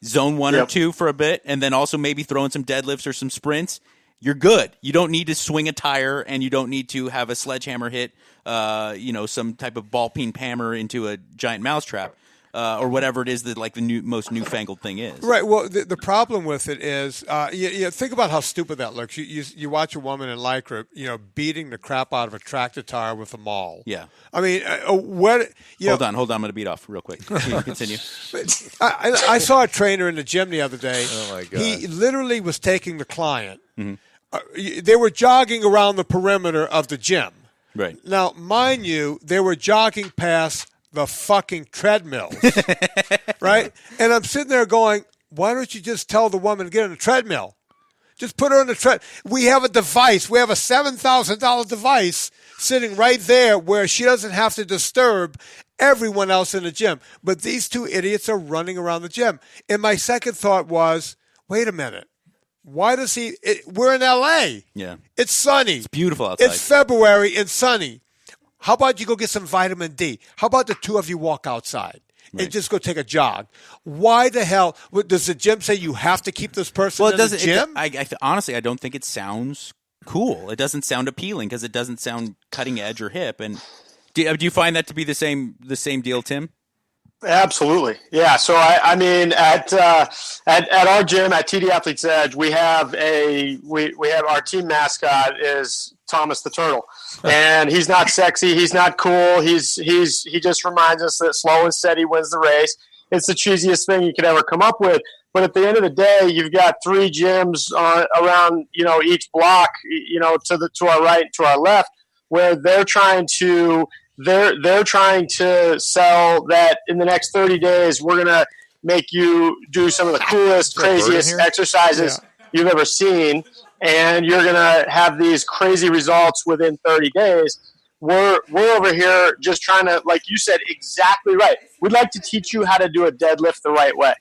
zone 1 or 2 for a bit, and then also maybe throw in some deadlifts or some sprints. You're good. You don't need to swing a tire, and you don't need to have a sledgehammer hit, some type of ball peen hammer into a giant mousetrap, or whatever it is that like the most newfangled thing is. Right. Well, the problem with it is, think about how stupid that looks. You watch a woman in Lycra, beating the crap out of a tractor tire with a maul. Yeah. I mean, what? Hold on. I'm going to beat off real quick. Continue. I saw a trainer in the gym the other day. Oh my God. He literally was taking the client. Mm-hmm. They were jogging around the perimeter of the gym. Right. Now, mind you, they were jogging past the fucking treadmills. Right? And I'm sitting there going, why don't you just tell the woman to get on the treadmill? Just put her on the treadmill. We have a device. We have a $7,000 device sitting right there where she doesn't have to disturb everyone else in the gym. But these two idiots are running around the gym. And my second thought was, wait a minute. Why does we're in L.A. Yeah. It's sunny. It's beautiful outside. It's February and sunny. How about you go get some vitamin D? How about the two of you walk outside and just go take a jog? Why the hell does the gym say you have to keep this person in the gym? Honestly, I don't think it sounds cool. It doesn't sound appealing because it doesn't sound cutting edge or hip. And do you find that to be the same deal, Tim? Absolutely. Yeah. So I mean, at our gym at TD Athletes Edge, we have our team mascot is Thomas the Turtle, and he's not sexy. He's not cool. He just reminds us that slow and steady wins the race. It's the cheesiest thing you could ever come up with. But at the end of the day, you've got 3 gyms around, each block, to our right, to our left, where they're trying to sell that in the next 30 days, we're going to make you do some of the coolest, craziest exercises you've ever seen. And you're going to have these crazy results within 30 days. We're over here just trying to, like you said, exactly right. We'd like to teach you how to do a deadlift the right way.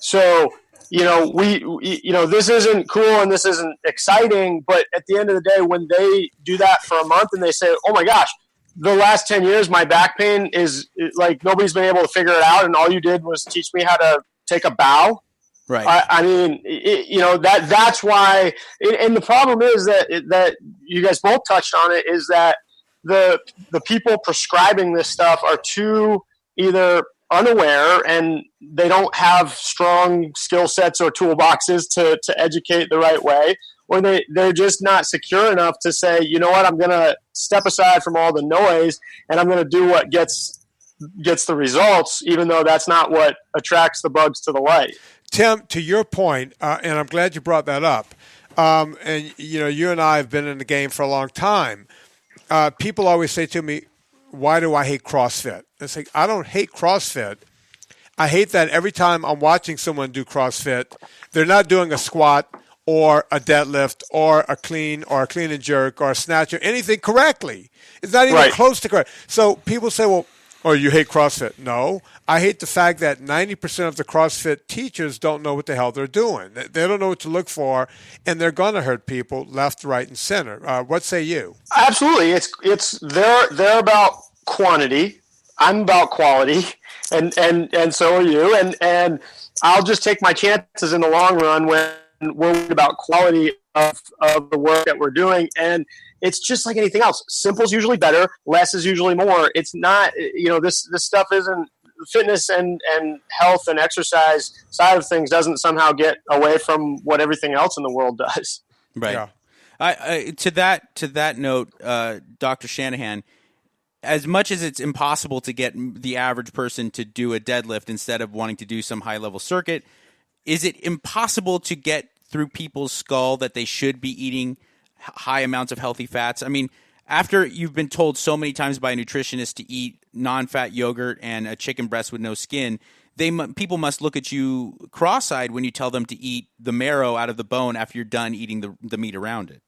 So, this isn't cool and this isn't exciting, but at the end of the day, when they do that for a month and they say, oh my gosh, the last 10 years, my back pain is like nobody's been able to figure it out. And all you did was teach me how to take a bow. Right. I mean, that's why. And the problem is that you guys both touched on it, is that the people prescribing this stuff are too either unaware and they don't have strong skill sets or toolboxes to educate the right way, or they're just not secure enough to say, you know what, I'm going to step aside from all the noise and I'm going to do what gets the results, even though that's not what attracts the bugs to the light. Tim, to your point, and I'm glad you brought that up, and you and I have been in the game for a long time. People always say to me, why do I hate CrossFit? It's like, I don't hate CrossFit. I hate that every time I'm watching someone do CrossFit, they're not doing a squat or a deadlift or a clean and jerk or a snatch or anything correctly. It's not even close to correct. So people say, well, oh, you hate CrossFit. No, I hate the fact that 90% of the CrossFit teachers don't know what the hell they're doing. They don't know what to look for, and they're going to hurt people left, right, and center. What say you? Absolutely. They're about quantity. I'm about quality, and so are you. And I'll just take my chances in the long run when we're worried about quality of the work that we're doing. And it's just like anything else. Simple is usually better. Less is usually more. It's not, this stuff isn't fitness and health and exercise side of things doesn't somehow get away from what everything else in the world does. Right. Yeah. To that note, Dr. Shanahan, as much as it's impossible to get the average person to do a deadlift instead of wanting to do some high-level circuit, is it impossible to get through people's skull that they should be eating high amounts of healthy fats? I mean, after you've been told so many times by a nutritionist to eat non-fat yogurt and a chicken breast with no skin, people must look at you cross-eyed when you tell them to eat the marrow out of the bone after you're done eating the meat around it.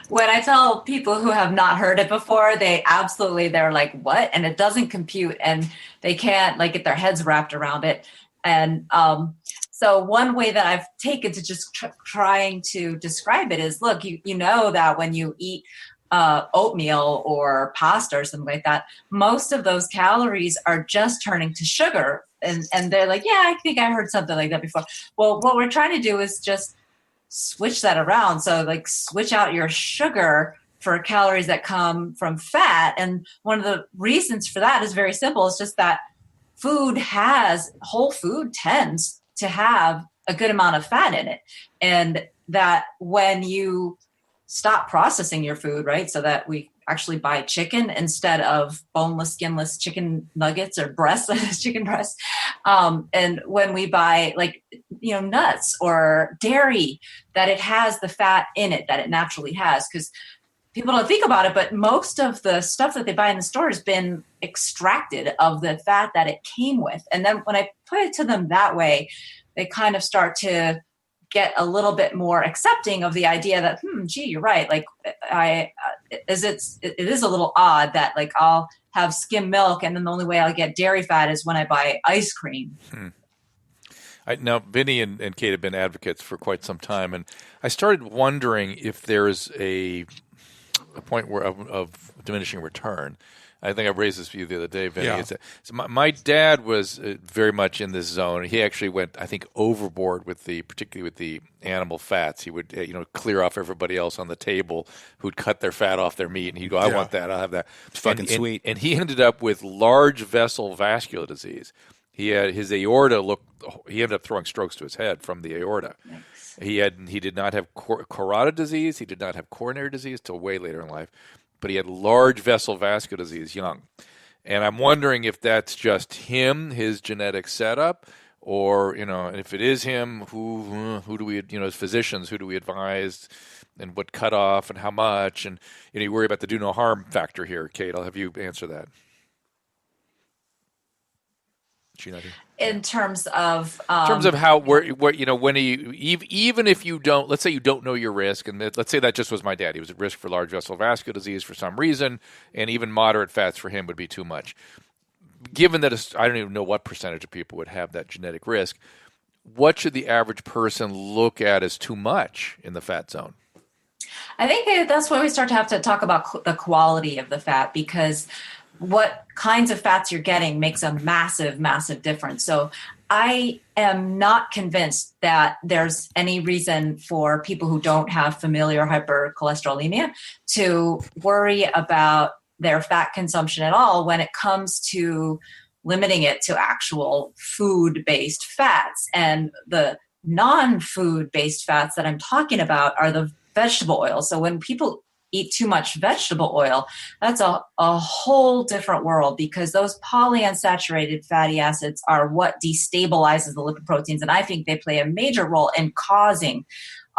When I tell people who have not heard it before, they're like, what? And it doesn't compute, and they can't get their heads wrapped around it. And so one way that I've taken to just trying to describe it is, look, you know that when you eat oatmeal or pasta or something like that, most of those calories are just turning to sugar. And they're like, yeah, I think I heard something like that before. Well, what we're trying to do is just switch that around. So switch out your sugar for calories that come from fat. And one of the reasons for that is very simple. It's just that whole food tends to have a good amount of fat in it. And that when you stop processing your food, right, so that we actually buy chicken instead of boneless, skinless chicken nuggets or breasts, chicken breasts. And when we buy nuts or dairy, that it has the fat in it that it naturally has. Because people don't think about it, but most of the stuff that they buy in the store has been extracted of the fat that it came with. And then when I put it to them that way, they kind of start to get a little bit more accepting of the idea that, gee, you're right. It is a little odd that I'll have skim milk and then the only way I'll get dairy fat is when I buy ice cream. Now, Vinnie and Kate have been advocates for quite some time, and I started wondering if there's a point of diminishing return. I think I raised this for you the other day, Vinny. Yeah. So my dad was very much in this zone. He actually went, I think, overboard particularly with the animal fats. He would, clear off everybody else on the table who'd cut their fat off their meat, and he'd go, "I want that. I'll have that." It's fucking sweet. And he ended up with large vessel vascular disease. He had his aorta he ended up throwing strokes to his head from the aorta. Nice. He did not have carotid disease. He did not have coronary disease till way later in life, but he had large vessel vascular disease young. And I'm wondering if that's just him, his genetic setup, or, and if it is him, who do we, as physicians, who do we advise, and what cutoff and how much, and you worry about the do no harm factor here. Kate, I'll have you answer that. She not here? In terms of how when even if you don't, let's say you don't know your risk, and let's say that just was my dad. He was at risk for large vessel vascular disease for some reason, and even moderate fats for him would be too much. Given that I don't even know what percentage of people would have that genetic risk, what should the average person look at as too much in the fat zone? I think that's when we start to have to talk about the quality of the fat, because what kinds of fats you're getting makes a massive, massive difference. So I am not convinced that there's any reason for people who don't have familial hypercholesterolemia to worry about their fat consumption at all when it comes to limiting it to actual food-based fats. And the non-food-based fats that I'm talking about are the vegetable oil. So when people eat too much vegetable oil, that's a whole different world, because those polyunsaturated fatty acids are what destabilizes the lipoproteins. And I think they play a major role in causing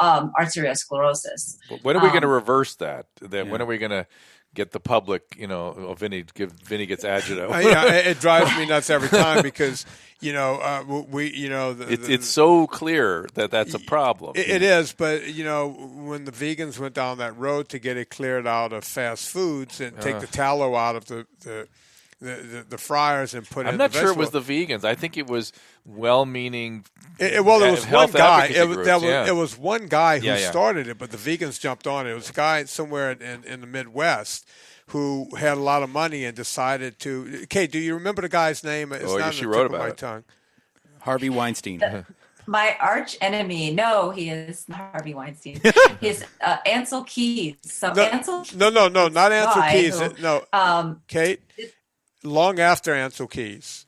arteriosclerosis. When are we going to reverse that? When are we going to get the public, Vinny gets agito. It drives me nuts every time because, it's so clear that that's a problem. It is, but, when the vegans went down that road to get it cleared out of fast foods and take the tallow out of the fryers and put it in the vegetable. I'm not sure it was the vegans. I think it was well-meaning. It was one guy. It was one guy who started it, but the vegans jumped on it. It was a guy somewhere in the Midwest who had a lot of money and decided to. Kate, do you remember the guy's name? It's not she on the wrote tip about of my it. tongue. Harvey Weinstein. My arch enemy. No, he is not Harvey Weinstein. He's Ansel Keys. So No, not Ansel Keys. Kate. Long after Ansel Keys.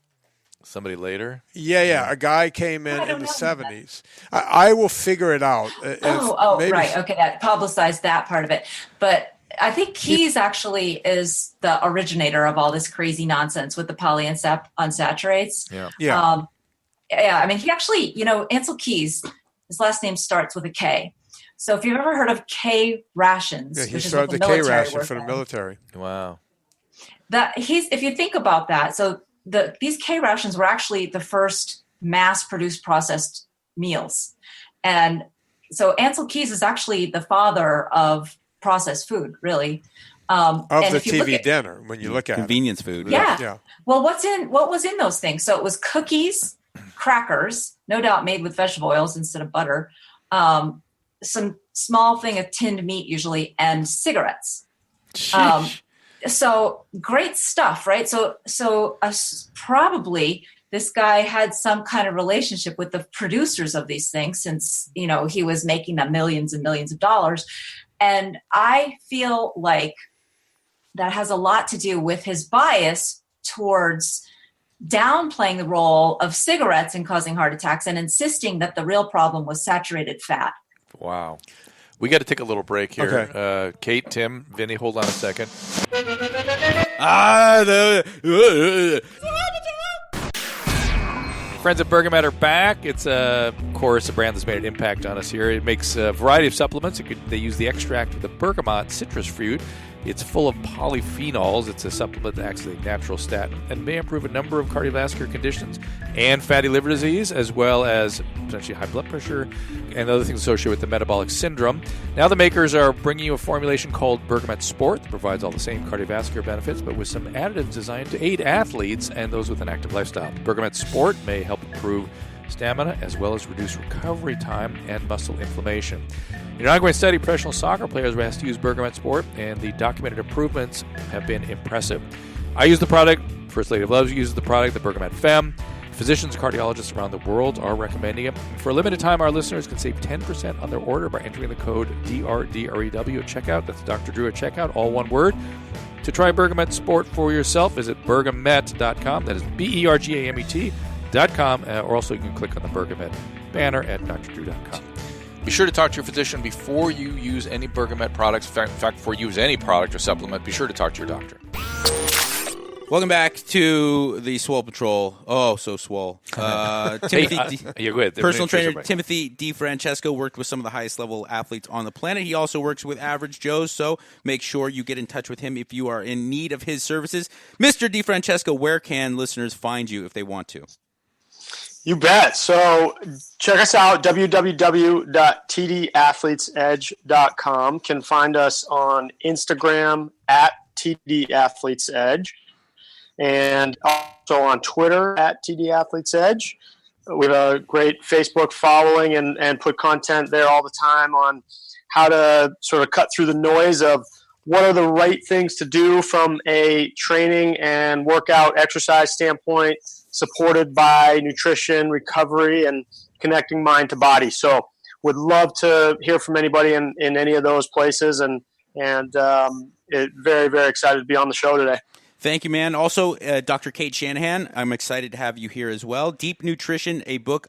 Somebody later? Yeah. A guy came in the 70s. I will figure it out. Right. Okay, that publicized that part of it. But I think Keys actually is the originator of all this crazy nonsense with the polyunsaturates. Yeah. I mean, he actually, Ansel Keys, his last name starts with a K. So if you've ever heard of K rations, he which is started what the K military ration work for the on. military. Wow. If you think about that, so these K rations were actually the first mass-produced processed meals. And so Ansel Keys is actually the father of processed food, really. Of the TV dinner, when you look at convenience food. Yeah. Well, what was in those things? So it was cookies, crackers, no doubt made with vegetable oils instead of butter, some small thing of tinned meat usually, and cigarettes. So great stuff, right? So probably this guy had some kind of relationship with the producers of these things, since, he was making them millions and millions of dollars. And I feel like that has a lot to do with his bias towards downplaying the role of cigarettes in causing heart attacks and insisting that the real problem was saturated fat. Wow. We got to take a little break here. Okay. Kate, Tim, Vinny, hold on a second. Friends at Bergamat are back. It's, of course, a brand that's made an impact on us here. It makes a variety of supplements. They use the extract of the bergamot citrus fruit. It's full of polyphenols. It's a supplement that acts as a natural statin and may improve a number of cardiovascular conditions and fatty liver disease, as well as potentially high blood pressure and other things associated with the metabolic syndrome. Now the makers are bringing you a formulation called Bergamat Sport that provides all the same cardiovascular benefits, but with some additives designed to aid athletes and those with an active lifestyle. Bergamat Sport may help improve stamina as well as reduce recovery time and muscle inflammation. In an ongoing study, professional soccer players were asked to use Bergamat Sport, and the documented improvements have been impressive. I use the product. First Lady of Love uses the product, the Bergamet Femme. Physicians and cardiologists around the world are recommending it. For a limited time, our listeners can save 10% on their order by entering the code DRDREW at checkout. That's Dr. Drew at checkout, all one word. To try Bergamet Sport for yourself, visit bergamet.com. That is BERGAMET.com. Or also you can click on the Bergamet banner at drdrew.com. Be sure to talk to your physician before you use any Bergamet products. In fact, before you use any product or supplement, be sure to talk to your doctor. Welcome back to the Swole Patrol. Oh, so swole. Timothy, yeah, go ahead. Personal trainer Timothy DiFrancesco worked with some of the highest level athletes on the planet. He also works with average Joes, so make sure you get in touch with him if you are in need of his services. Mr. DiFrancesco, where can listeners find you if they want to? You bet. So check us out, www.tdathletesedge.com. Can find us on Instagram at tdathletesedge. And also on Twitter at tdathletesedge. We have a great Facebook following and put content there all the time on how to sort of cut through the noise of what are the right things to do from a training and workout exercise standpoint, supported by nutrition, recovery, and connecting mind to body. So would love to hear from anybody in any of those places, and very, very excited to be on the show today. Thank you, man. Also, Dr. Kate Shanahan, I'm excited to have you here as well. Deep Nutrition, a book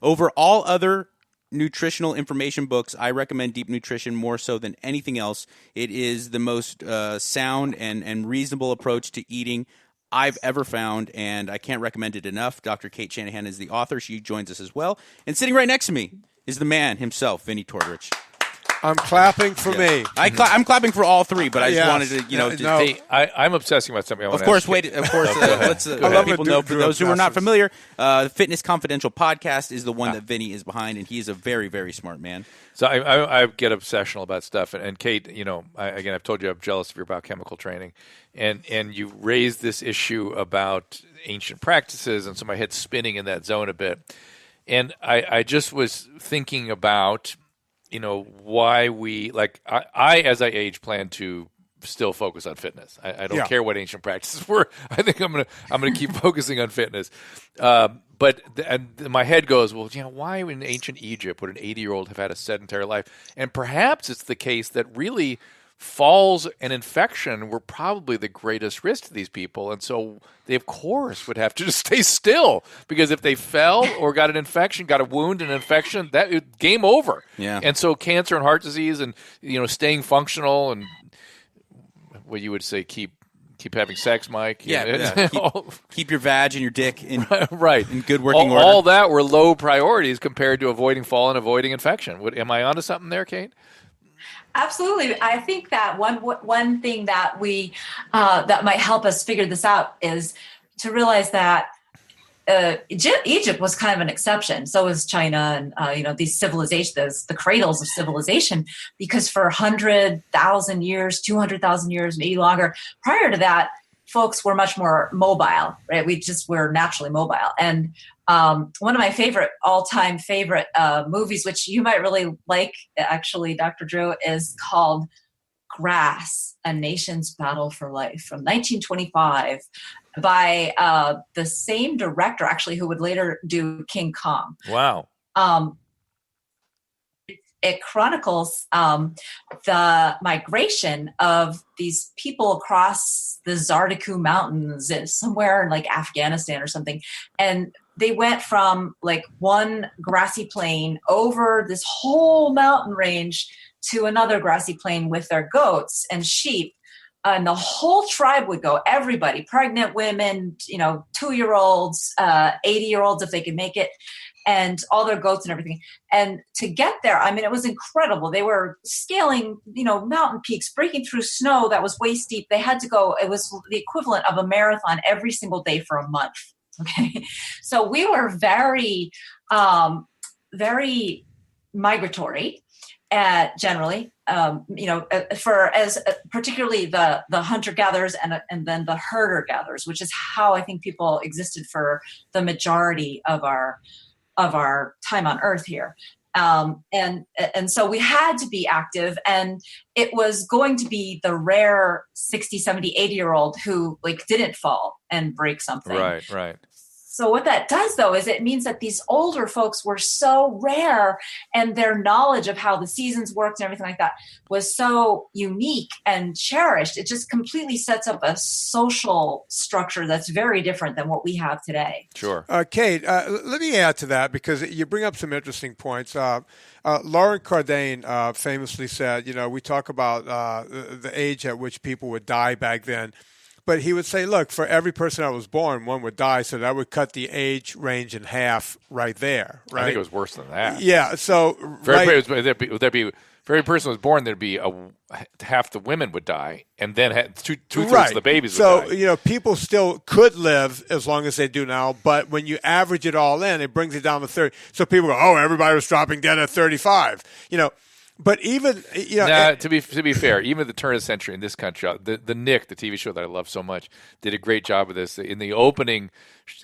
over all other nutritional information books, I recommend Deep Nutrition more so than anything else. It is the most sound and reasonable approach to eating I've ever found, and I can't recommend it enough. Dr. Cate Shanahan is the author. She joins us as well. And sitting right next to me is the man himself, Vinnie Tortorich. I'm clapping for me. I'm clapping for all three, but I just wanted to, Hey, I'm obsessing about something. Let's let people know. For those who are not familiar, the Fitness Confidential podcast is the one that Vinnie is behind, and he is a very, very smart man. So I get obsessional about stuff, and Kate, I've told you I'm jealous of your biochemical training, and you raised this issue about ancient practices, and so my head's spinning in that zone a bit, and I just was thinking about, why we I as I age plan to still focus on fitness. I don't care what ancient practices were. I think I'm gonna keep focusing on fitness. But my head goes, well, why in ancient Egypt would an 80-year-old have had a sedentary life? And perhaps it's the case that really falls and infection were probably the greatest risk to these people. And so they, of course, would have to just stay still, because if they fell or got an infection, got a wound, an infection, that game over. Yeah. And so cancer and heart disease and, staying functional and what you would say, keep having sex, Mike. Keep your vag and your dick in, right. in good working order. All that were low priorities compared to avoiding fall and avoiding infection. Am I onto something there, Kate? Absolutely. I think that one thing that we that might help us figure this out is to realize that Egypt was kind of an exception. So was China, and these civilizations, the cradles of civilization, because for 100,000 years, 200,000 years, maybe longer, prior to that, folks were much more mobile. Right? We're naturally mobile. And one of my all-time favorite movies, which you might really like, actually, Dr. Drew, is called Grass, A Nation's Battle for Life, from 1925, by the same director, actually, who would later do King Kong. Wow. It chronicles the migration of these people across the Zardaku Mountains, somewhere in like Afghanistan or something. And they went from like one grassy plain over this whole mountain range to another grassy plain with their goats and sheep. And the whole tribe would go, everybody, pregnant women, 2-year-olds, 80-year-olds if they could make it, and all their goats and everything. And to get there, it was incredible. They were scaling, mountain peaks, breaking through snow that was waist deep. They had to go, it was the equivalent of a marathon every single day for a month. Okay. So we were very, very migratory. Generally, particularly the hunter-gatherers and then the herder-gatherers, which is how I think people existed for the majority of our time on Earth here. And so we had to be active, and it was going to be the rare 60, 70, 80-year-old who like didn't fall and break something. Right. So what that does, though, is it means that these older folks were so rare, and their knowledge of how the seasons worked and everything like that was so unique and cherished. It just completely sets up a social structure that's very different than what we have today. Sure. Kate, let me add to that because you bring up some interesting points. Lauren Cardane famously said, we talk about the age at which people would die back then. But he would say, look, for every person that was born, one would die. So that would cut the age range in half right there. Right? I think it was worse than that. Yeah. So for every person was born, there'd be half the women would die, and then two-thirds of the babies would die. So, people still could live as long as they do now. But when you average it all in, it brings it down to 30. So people go, oh, everybody was dropping dead at 35. But even to be fair, even at the turn of the century in this country, the Nick, the TV show that I love so much, did a great job of this. In the opening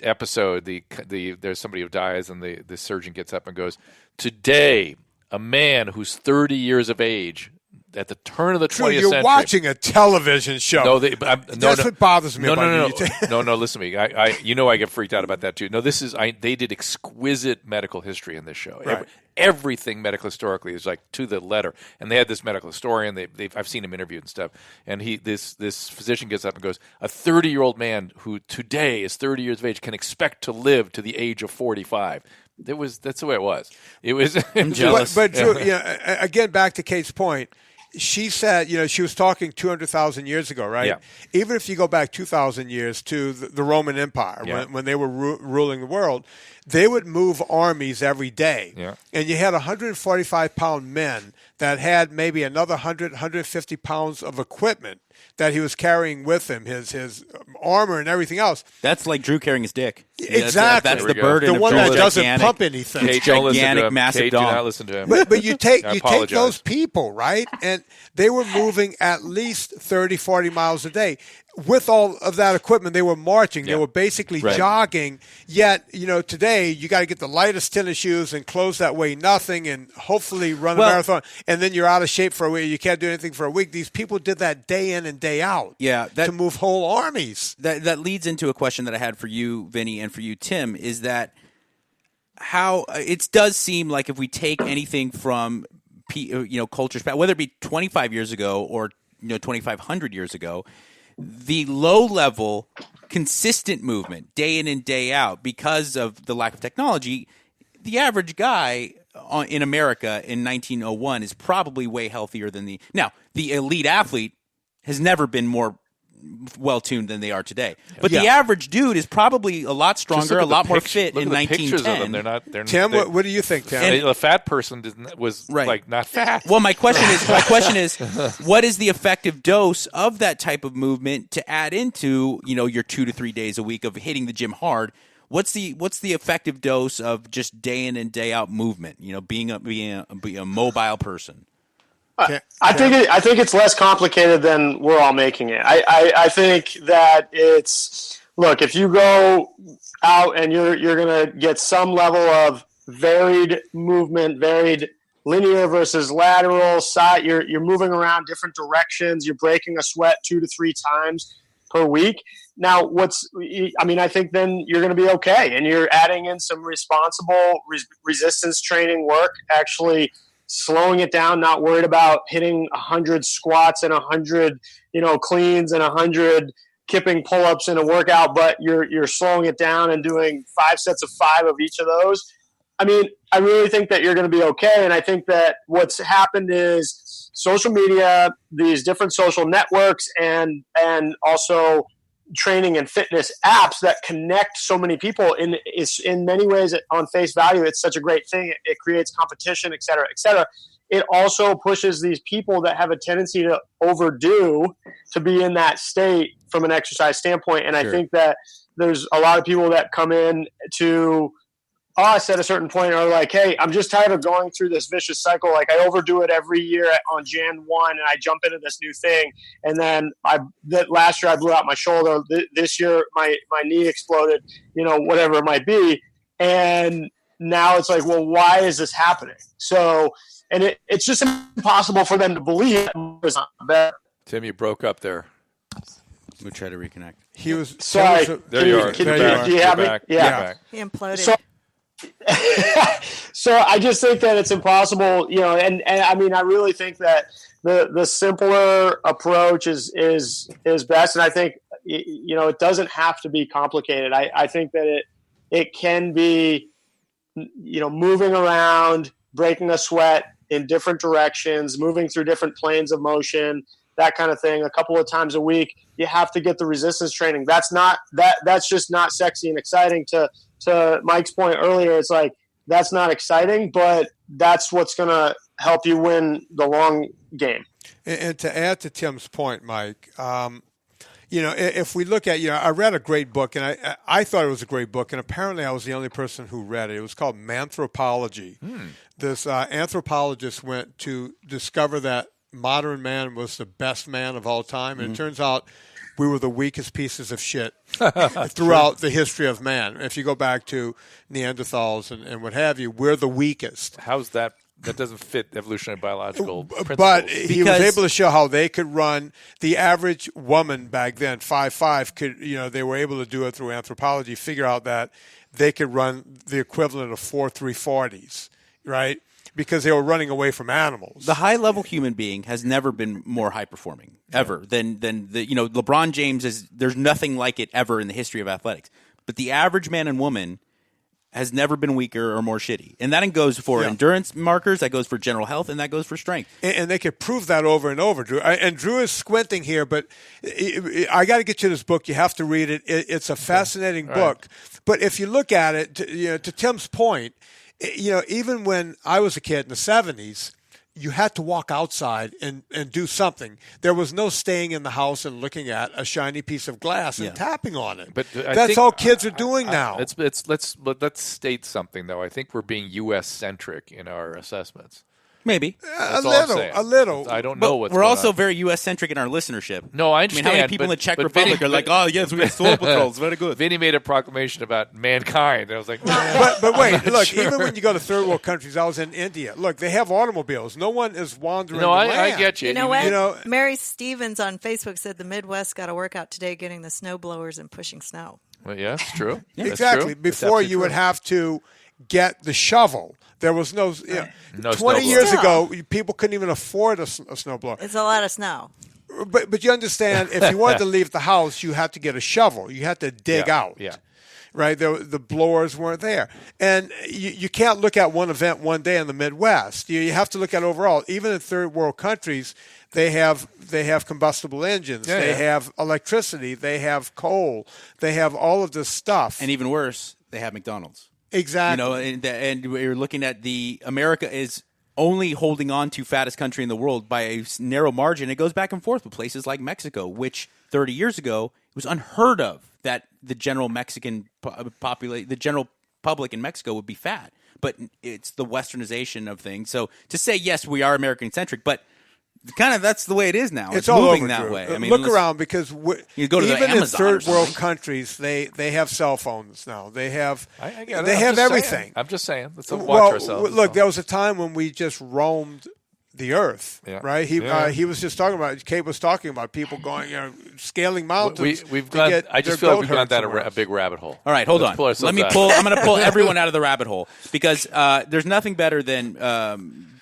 episode, there's somebody who dies, and the surgeon gets up and goes, "Today, a man who's 30 years of age." At the turn of the 20th century. You're watching a television show. That's what bothers me. No. Listen to me. I get freaked out about that too. No, they did exquisite medical history in this show. Right. Everything medical historically is like to the letter. And they had this medical historian. I've seen him interviewed and stuff. And this physician gets up and goes, "A 30-year-old man who today is 30 years of age can expect to live to the age of 45." That's the way it was. It was. I'm jealous. But Drew, again, back to Kate's point. She said, she was talking 200,000 years ago, right? Yeah. Even if you go back 2,000 years to the Roman Empire, when they were ruling the world, they would move armies every day. Yeah. And you had 145-pound men that had maybe another 100, 150 pounds of equipment that he was carrying with him, his armor and everything else. That's like Drew carrying his dick. Exactly. That's the burden. The one of that Joel. doesn't Gigantic. pump anything. Kate, don't listen to Gigantic, him. massive Kate, dong. do not listen to him. But you take apologize. those people, right? And they were moving at least 30, 40 miles a day. With all of that equipment, they were marching. They were basically jogging. Yet, today you got to get the lightest tennis shoes and clothes that weigh nothing and hopefully run a marathon. And then you're out of shape for a week. You can't do anything for a week. These people did that day in and day out to move whole armies. That leads into a question that I had for you, Vinny, and for you, Tim, is that how it does seem like if we take anything from cultures, whether it be 25 years ago or 2,500 years ago, the low-level, consistent movement, day in and day out, because of the lack of technology, the average guy in America in 1901 is probably way healthier than the elite athlete has never been more well-tuned than they are today. But the average dude is probably a lot stronger, a lot more fit in 1910. They're Tim, what do you think, Tim? The fat person was like not fat. Well, my question is, what is the effective dose of that type of movement to add into your 2 to 3 days a week of hitting the gym hard? What's the effective dose of just day in and day out movement? Being a mobile person. I think it's less complicated than we're all making it. I think that look, if you go out and you're going to get some level of varied movement, varied linear versus lateral side, you're moving around different directions, you're breaking a sweat 2 to 3 times per week. Now, I think then you're going to be okay, and you're adding in some responsible resistance training work, actually slowing it down, not worried about hitting 100 squats and 100, cleans and 100 kipping pull-ups in a workout, but you're slowing it down and doing 5 sets of 5 of each of those. I mean, I really think that you're going to be okay. And I think that what's happened is social media, these different social networks, and also training and fitness apps that connect so many people in many ways on face value. It's such a great thing. It creates competition, et cetera, et cetera. It also pushes these people that have a tendency to overdo to be in that state from an exercise standpoint. And I think that there's a lot of people that come in to us at a certain point are like, hey, I'm just tired of going through this vicious cycle. Like, I overdo it every year on Jan 1 and I jump into this new thing. And then last year I blew out my shoulder. This year my knee exploded, whatever it might be. And now it's like, well, why is this happening? So, and it's just impossible for them to believe it's not better. Tim, you broke up there. We'll try to reconnect. He was Sorry. There you are. Do you have me? Yeah. He imploded. So I just think that it's impossible, and I mean, I really think that the simpler approach is best. And I think, it doesn't have to be complicated. I think that it can be, moving around, breaking a sweat in different directions, moving through different planes of motion, that kind of thing, a couple of times a week. You have to get the resistance training. That's just not sexy and exciting. To Mike's point earlier, it's like, that's not exciting, but that's what's going to help you win the long game. And to add to Tim's point, Mike, if we look at, I read a great book, and I thought it was a great book, and apparently I was the only person who read it. It was called Manthropology. This anthropologist went to discover that modern man was the best man of all time, and it turns out we were the weakest pieces of shit throughout the history of man. If you go back to Neanderthals and what have you, we're the weakest. How's that? That doesn't fit evolutionary biological principles. But he was able to show how they could run. The average woman back then, 5'5", could, they were able to do it through anthropology, figure out that they could run the equivalent of 4 340s, right? Because they were running away from animals. The high-level human being has never been more high-performing, ever, than the, LeBron James there's nothing like it ever in the history of athletics. But the average man and woman has never been weaker or more shitty. And that goes for endurance markers, that goes for general health, and that goes for strength. And they could prove that over and over, Drew. And Drew is squinting here, but I got to get you this book. You have to read it. It's a fascinating book. Right. But if you look at it, to Tim's point, even when I was a kid in the 70s, you had to walk outside and do something. There was no staying in the house and looking at a shiny piece of glass and tapping on it. But that's all kids are doing now. Let's state something, though. I think we're being U.S.-centric in our assessments. Maybe. A little. I don't know what's We're going also on. very U.S.-centric in our listenership. No, I understand. How many people in the Czech Republic are like, oh, yes, we have soil patrols. Very good. Vinny made a proclamation about mankind. And I was like, but wait, look, even when you go to third world countries, I was in India. Look, they have automobiles. No one is wandering the land. I get you. You know what? Mary Stevens on Facebook said the Midwest got to work out today getting the snow blowers and pushing snow. Well, yeah, it's true. Exactly. True. Before you would have to get the shovel. There was no 20 years ago, people couldn't even afford a snowblower. It's a lot of snow. But you understand, if you wanted to leave the house, you had to get a shovel. You had to dig out. Yeah. Right? The blowers weren't there. And you can't look at one event one day in the Midwest. You have to look at overall. Even in third world countries, they have combustible engines. They have electricity. They have coal. They have all of this stuff. And even worse, they have McDonald's. Exactly. And we're looking at America is only holding on to fattest country in the world by a narrow margin. It goes back and forth with places like Mexico, which 30 years ago it was unheard of that the general Mexican the general public in Mexico would be fat. But it's the westernization of things. So to say, yes, we are American-centric, but kind of that's the way it is now. It's all moving over, that Drew. way. I mean, look around because you go to even the Amazon in third world countries, they have cell phones now. They have everything. Saying. I'm just saying. Let's watch ourselves. Look, there was a time when we just roamed the earth, right? He was just talking about. Kate was talking about people going, scaling mountains. We've gone. I just feel like we've gone down a big rabbit hole. All right, hold on. Let me pull. I'm going to pull everyone out of the rabbit hole because there's nothing better than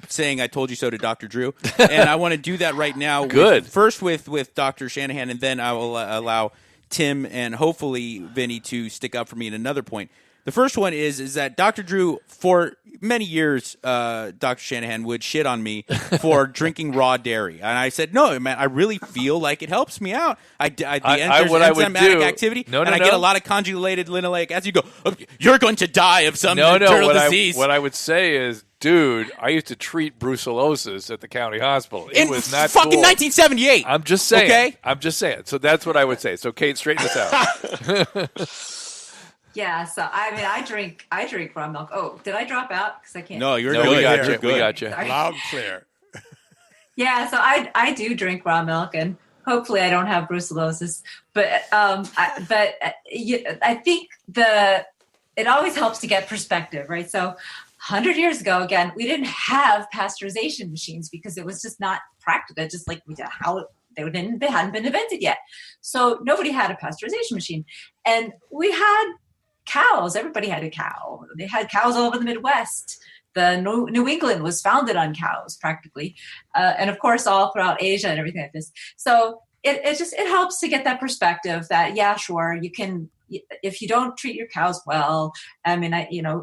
saying "I told you so" to Dr. Drew, and I want to do that right now. Good. First with Dr. Shanahan, and then I will allow Tim and hopefully Vinny to stick up for me at another point. The first one is that Dr. Drew, for many years, Dr. Shanahan would shit on me for drinking raw dairy. And I said, no, man, I really feel like it helps me out. There's enzymatic activity, and I get a lot of conjugated linoleic acid. You go, oh, you're going to die of some internal disease. What I would say is, dude, I used to treat brucellosis at the county hospital. It was not fucking cool. 1978. I'm just saying. Okay? I'm just saying. So that's what I would say. So, Kate, straighten this out. Yeah, so I drink raw milk. Oh, did I drop out? Because I can't. No, you're good. We got you. Good. We got you. Sorry. Loud and clear. Yeah, so I do drink raw milk, and hopefully I don't have brucellosis. But I think it always helps to get perspective, right? So 100 years ago, again, we didn't have pasteurization machines because it was just not practical, just like they hadn't been invented yet. So nobody had a pasteurization machine. And we had cows. Everybody had a cow. They had cows all over the Midwest. The New England was founded on cows practically. And of course, all throughout Asia and everything like this. So it helps to get that perspective that, yeah, sure, you can, if you don't treat your cows well, I mean,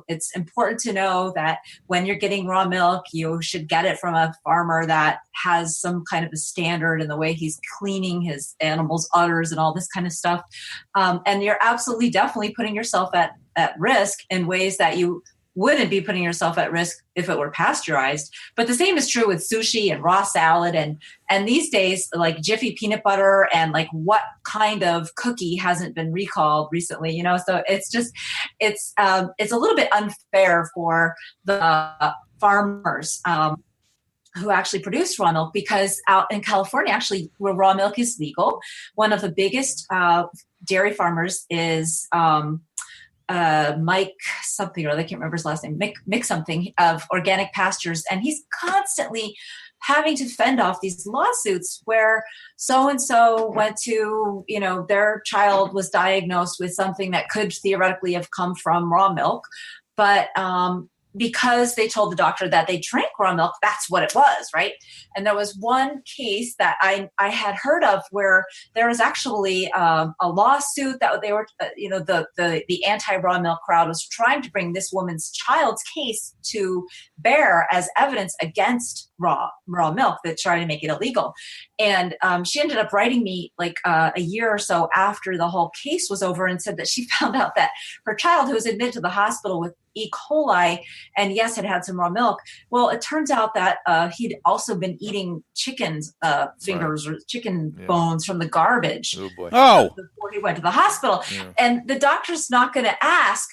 it's important to know that when you're getting raw milk, you should get it from a farmer that has some kind of a standard in the way he's cleaning his animals' udders and all this kind of stuff. And you're absolutely definitely putting yourself at risk in ways that you wouldn't be putting yourself at risk if it were pasteurized. But the same is true with sushi and raw salad and these days, like Jiffy peanut butter and like what kind of cookie hasn't been recalled recently, So it's a little bit unfair for the farmers who actually produce raw milk, because out in California, actually, where raw milk is legal, one of the biggest dairy farmers is Mike something, or I can't remember his last name, Mick something, of Organic Pastures. And he's constantly having to fend off these lawsuits where so-and-so went to, their child was diagnosed with something that could theoretically have come from raw milk. But because they told the doctor that they drank raw milk, that's what it was, right? And there was one case that I had heard of where there was actually a lawsuit that they were, the anti-raw milk crowd was trying to bring this woman's child's case to bear as evidence against raw milk, that tried to make it illegal. And she ended up writing me like a year or so after the whole case was over and said that she found out that her child, who was admitted to the hospital with E. coli, and yes, had some raw milk. Well, it turns out that he'd also been eating chicken's fingers or chicken bones from the garbage. Oh boy! Before he went to the hospital, and the doctor's not going to ask,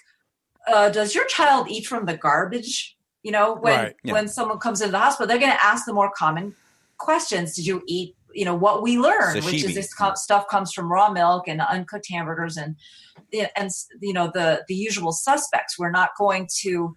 "Does your child eat from the garbage?" When someone comes into the hospital, they're going to ask the more common questions. Did you eat? What we learned, which is this stuff comes from raw milk and uncooked hamburgers and the usual suspects. We're not going to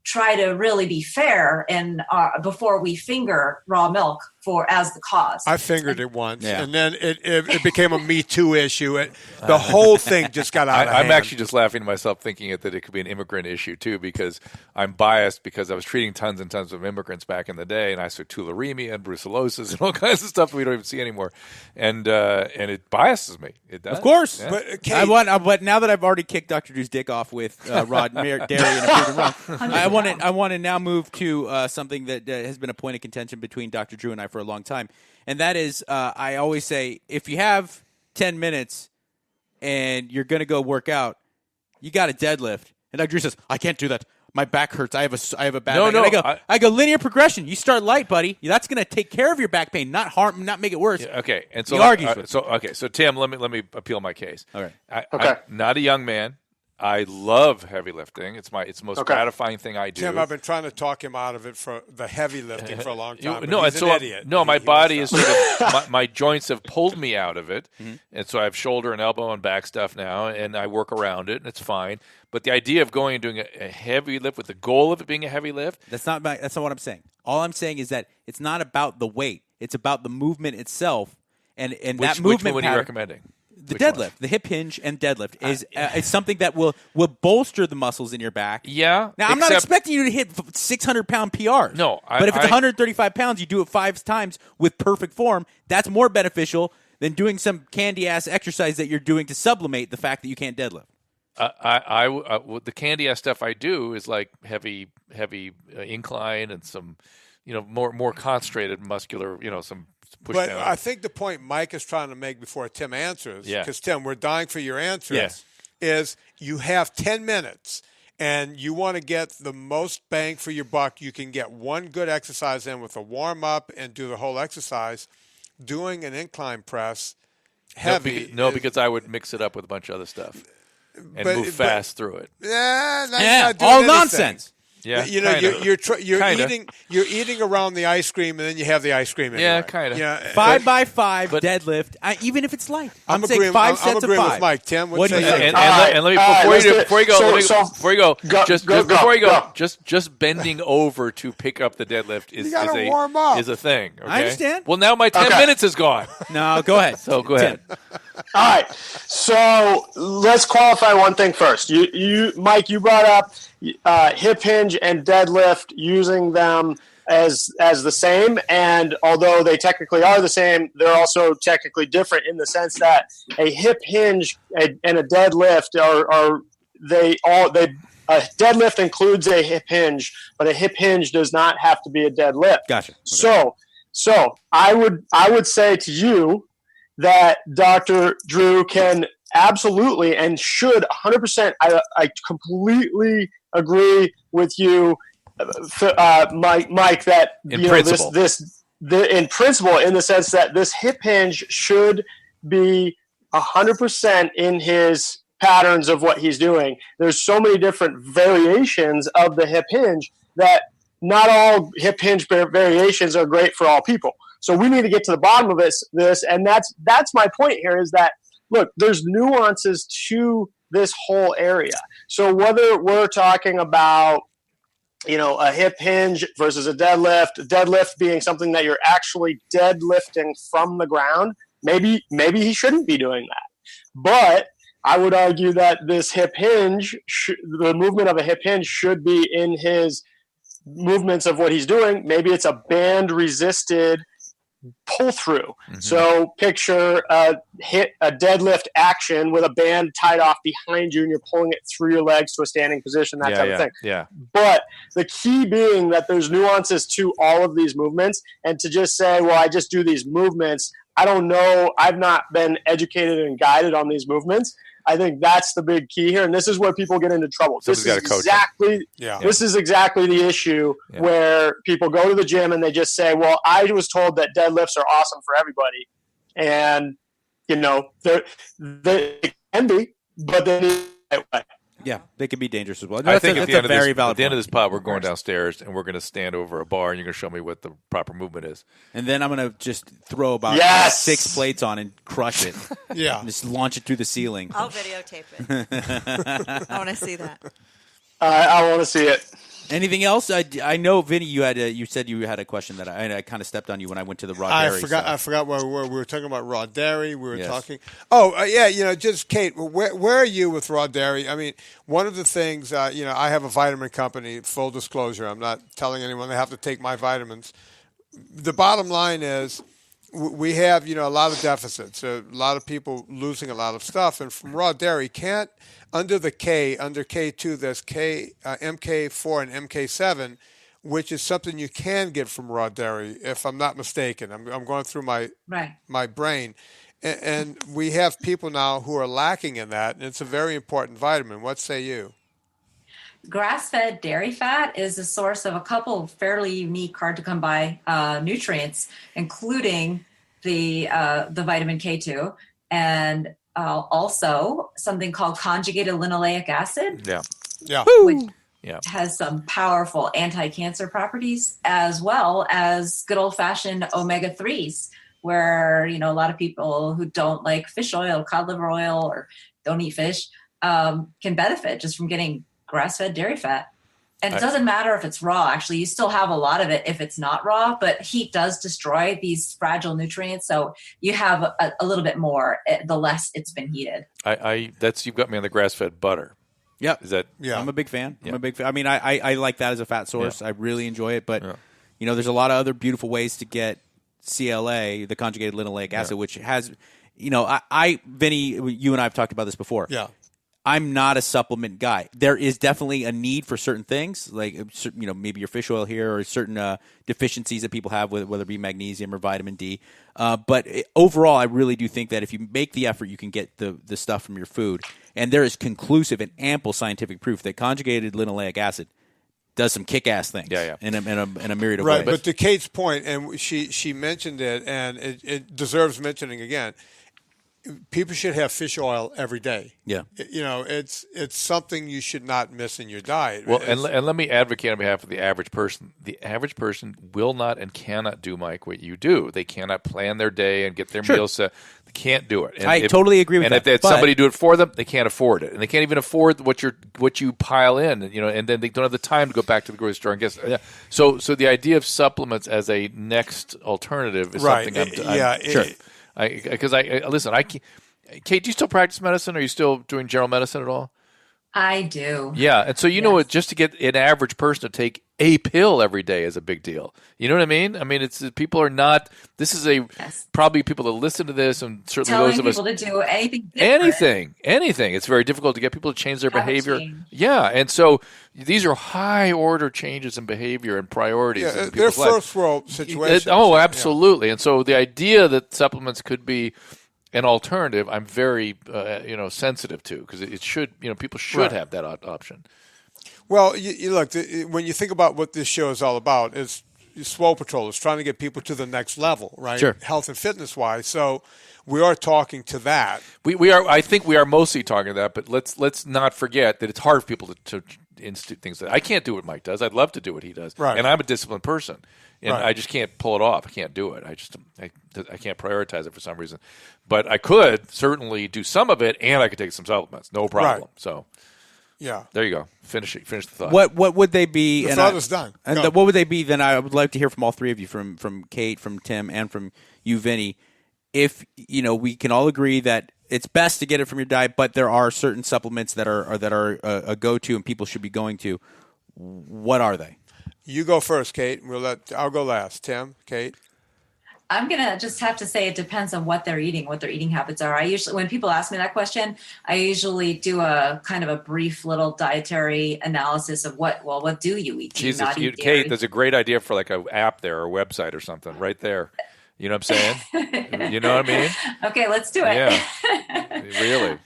try to really be fair and before we finger raw milk as the cause. I fingered it once, and then it became a Me Too issue. The whole thing just got out of hand. I'm actually just laughing to myself thinking that it could be an immigrant issue too, because I'm biased because I was treating tons and tons of immigrants back in the day, and I saw tularemia and brucellosis and all kinds of stuff we don't even see anymore, and it biases me. It does, of course. Yeah. But Kate, but now that I've already kicked Dr. Drew's dick off with raw dairy and approved and raw, I want to now move to something that has been a point of contention between Dr. Drew and I for a long time, and that is I always say, if you have 10 minutes and you're going to go work out, you got to deadlift. And Dr. Drew says, I can't do that. My back hurts. I have a bad back. I go linear progression. You start light, buddy. That's going to take care of your back pain, not make it worse. Yeah, okay. And so he argues so Tim, let me appeal my case. All right. I'm not a young man. I love heavy lifting. It's the most gratifying thing I do. Tim, I've been trying to talk him out of it for the heavy lifting for a long time. He's an idiot. No, my body is sort of my joints have pulled me out of it, and so I have shoulder and elbow and back stuff now, and I work around it, and it's fine. But the idea of going and doing a heavy lift with the goal of it being a heavy lift, that's not what I'm saying. All I'm saying is that it's not about the weight; it's about the movement itself, and that movement. Which one are you recommending? The deadlift, the hip hinge and deadlift is something that will bolster the muscles in your back. Yeah. Now, I'm not expecting you to hit 600-pound PRs. No. But if it's 135 pounds, you do it 5 times with perfect form, that's more beneficial than doing some candy-ass exercise that you're doing to sublimate the fact that you can't deadlift. The candy-ass stuff I do is like heavy incline and some, more concentrated muscular, some push but down. I think the point Mike is trying to make before Tim answers, because Tim, we're dying for your answers, is you have 10 minutes and you want to get the most bang for your buck. You can get one good exercise in with a warm-up and do the whole exercise. Doing an incline press heavy. No, because I would mix it up with a bunch of other stuff and move fast through it. Not doing all anything. nonsense. Yeah, You know, you're Kinda. eating around the ice cream, and then you have the ice cream. Yeah, anyway. kind of. Yeah, 5 by 5 but- deadlift, even if it's light. I'm saying agreeing. 5 I'm sets of agreeing 5. with Mike. Tim, What do you say? think? And let me before you go, just bending over to pick up the deadlift You gotta warm up. is a thing. Okay? I understand. Well, now my 10 minutes is gone. No, go ahead. So go ahead. All right. So let's qualify one thing first. You, Mike, you brought up hip hinge and deadlift, using them as the same. And although they technically are the same, they're also technically different in the sense that a hip hinge and a deadlift a deadlift includes a hip hinge, but a hip hinge does not have to be a deadlift. Gotcha. Okay. So I would say to you that Dr. Drew can absolutely and should 100%. I completely agree with you, Mike. That In principle. In principle, in the sense that this hip hinge should be 100% in his patterns of what he's doing. There's so many different variations of the hip hinge that not all hip hinge variations are great for all people. So we need to get to the bottom of this, and that's my point here, is that, look, there's nuances to this whole area. So whether we're talking about, a hip hinge versus a deadlift being something that you're actually deadlifting from the ground, maybe he shouldn't be doing that. But I would argue that this hip hinge, the movement of a hip hinge should be in his movements of what he's doing. Maybe it's a band resisted pull through. Mm-hmm. So picture a deadlift action with a band tied off behind you and you're pulling it through your legs to a standing position, that type of thing. Yeah. But the key being that there's nuances to all of these movements, and to just say, well, I just do these movements, I don't know. I've not been educated and guided on these movements. I think that's the big key here, and this is where people get into trouble. This is exactly the issue where people go to the gym and they just say, well, I was told that deadlifts are awesome for everybody. And, they can be, but they need that way. Yeah, they can be dangerous as well. I think at the end of this pod, we're going point. downstairs and we're going to stand over a bar and you're going to show me what the proper movement is. And then I'm going to just throw about 6 plates on and crush it. Yeah. And just launch it through the ceiling. I'll videotape it. I want to see that. I want to see it. Anything else? I know, Vinny, you said you had a question that I kind of stepped on you when I went to the raw dairy. I forgot where we were. We were talking about raw dairy. We were Yes. talking. Just Kate, where are you with raw dairy? I mean, one of the things, I have a vitamin company. Full disclosure, I'm not telling anyone they have to take my vitamins. The bottom line is, we have, a lot of deficits. A lot of people losing a lot of stuff, and from raw dairy can't. Under K2, there's MK4 and MK7, which is something you can get from raw dairy, if I'm not mistaken. I'm going through my brain. And we have people now who are lacking in that, and it's a very important vitamin. What say you? Grass-fed dairy fat is a source of a couple of fairly unique, hard-to-come-by nutrients, including the vitamin K2 and also something called conjugated linoleic acid, which has some powerful anti-cancer properties, as well as good old-fashioned omega-3s, where, a lot of people who don't like fish oil, cod liver oil, or don't eat fish can benefit just from getting grass-fed dairy fat. And it doesn't matter if it's raw. Actually, you still have a lot of it if it's not raw, but heat does destroy these fragile nutrients. So you have a little bit more the less it's been heated. You've got me on the grass-fed butter. Yep. Is that? Yeah. I'm a big fan. Yeah. I'm a big fan. I mean, I like that as a fat source. Yeah. I really enjoy it. But, there's a lot of other beautiful ways to get CLA, the conjugated linoleic acid, which has, Vinny, you and I have talked about this before. Yeah. I'm not a supplement guy. There is definitely a need for certain things, like maybe your fish oil here, or certain deficiencies that people have, whether it be magnesium or vitamin D. But overall, I really do think that if you make the effort, you can get the stuff from your food. And there is conclusive and ample scientific proof that conjugated linoleic acid does some kick-ass things. In a myriad of ways. Right, but to Kate's point, and she mentioned it, and it deserves mentioning again. people should have fish oil every day. Yeah. It's something you should not miss in your diet. Well, and let me advocate on behalf of the average person. The average person will not and cannot do, Mike, what you do. They cannot plan their day and get their meals set. They can't do it. And I totally agree with that. And if somebody do it for them, they can't afford it, and they can't even afford what you pile in. And then they don't have the time to go back to the grocery store and get. Yeah. So the idea of supplements as a next alternative is something I'm sure. Because listen, Kate, do you still practice medicine? Are you still doing general medicine at all? I do. Yeah, and so know what? Just to get an average person to take a pill every day is a big deal. You know what I mean? I mean, it's people are not. This is probably people that listen to this, and certainly telling those of us people to do anything. Different. Anything. It's very difficult to get people to change their behavior. Change. Yeah, and so these are high order changes in behavior and priorities. Yeah, in they're people's lives. first world situations. Absolutely. And so the idea that supplements could be an alternative, I'm very sensitive to, because it should people should have that option. Well, you look, when you think about what this show is all about, it's Swole Patrol. It's trying to get people to the next level, right? Sure. Health and fitness wise. So we are talking to that. We are. I think we are mostly talking to that, but let's not forget that it's hard for people to institute things. I can't do what Mike does. I'd love to do what he does, right. And I'm a disciplined person, and right. I just can't pull it off. I can't do it. I can't prioritize it for some reason, but I could certainly do some of it, and I could take some supplements, no problem. Right. So. Yeah. There you go. Finish the thought. What would they be? The thought is done. And what would they be? Then I would like to hear from all three of you, from Kate, from Tim, and from you, Vinny. If we can all agree that it's best to get it from your diet, but there are certain supplements that are a go-to and people should be going to. What are they? You go first, Kate. I'll go last. Tim, Kate. I'm going to just have to say it depends on what they're eating habits are. When people ask me that question, I usually do a kind of a brief little dietary analysis of what do you eat? Do you not eat dairy? Kate, there's a great idea for like an app there or a website or something right there. You know what I'm saying? You know what I mean? Okay, let's do it. Yeah, really.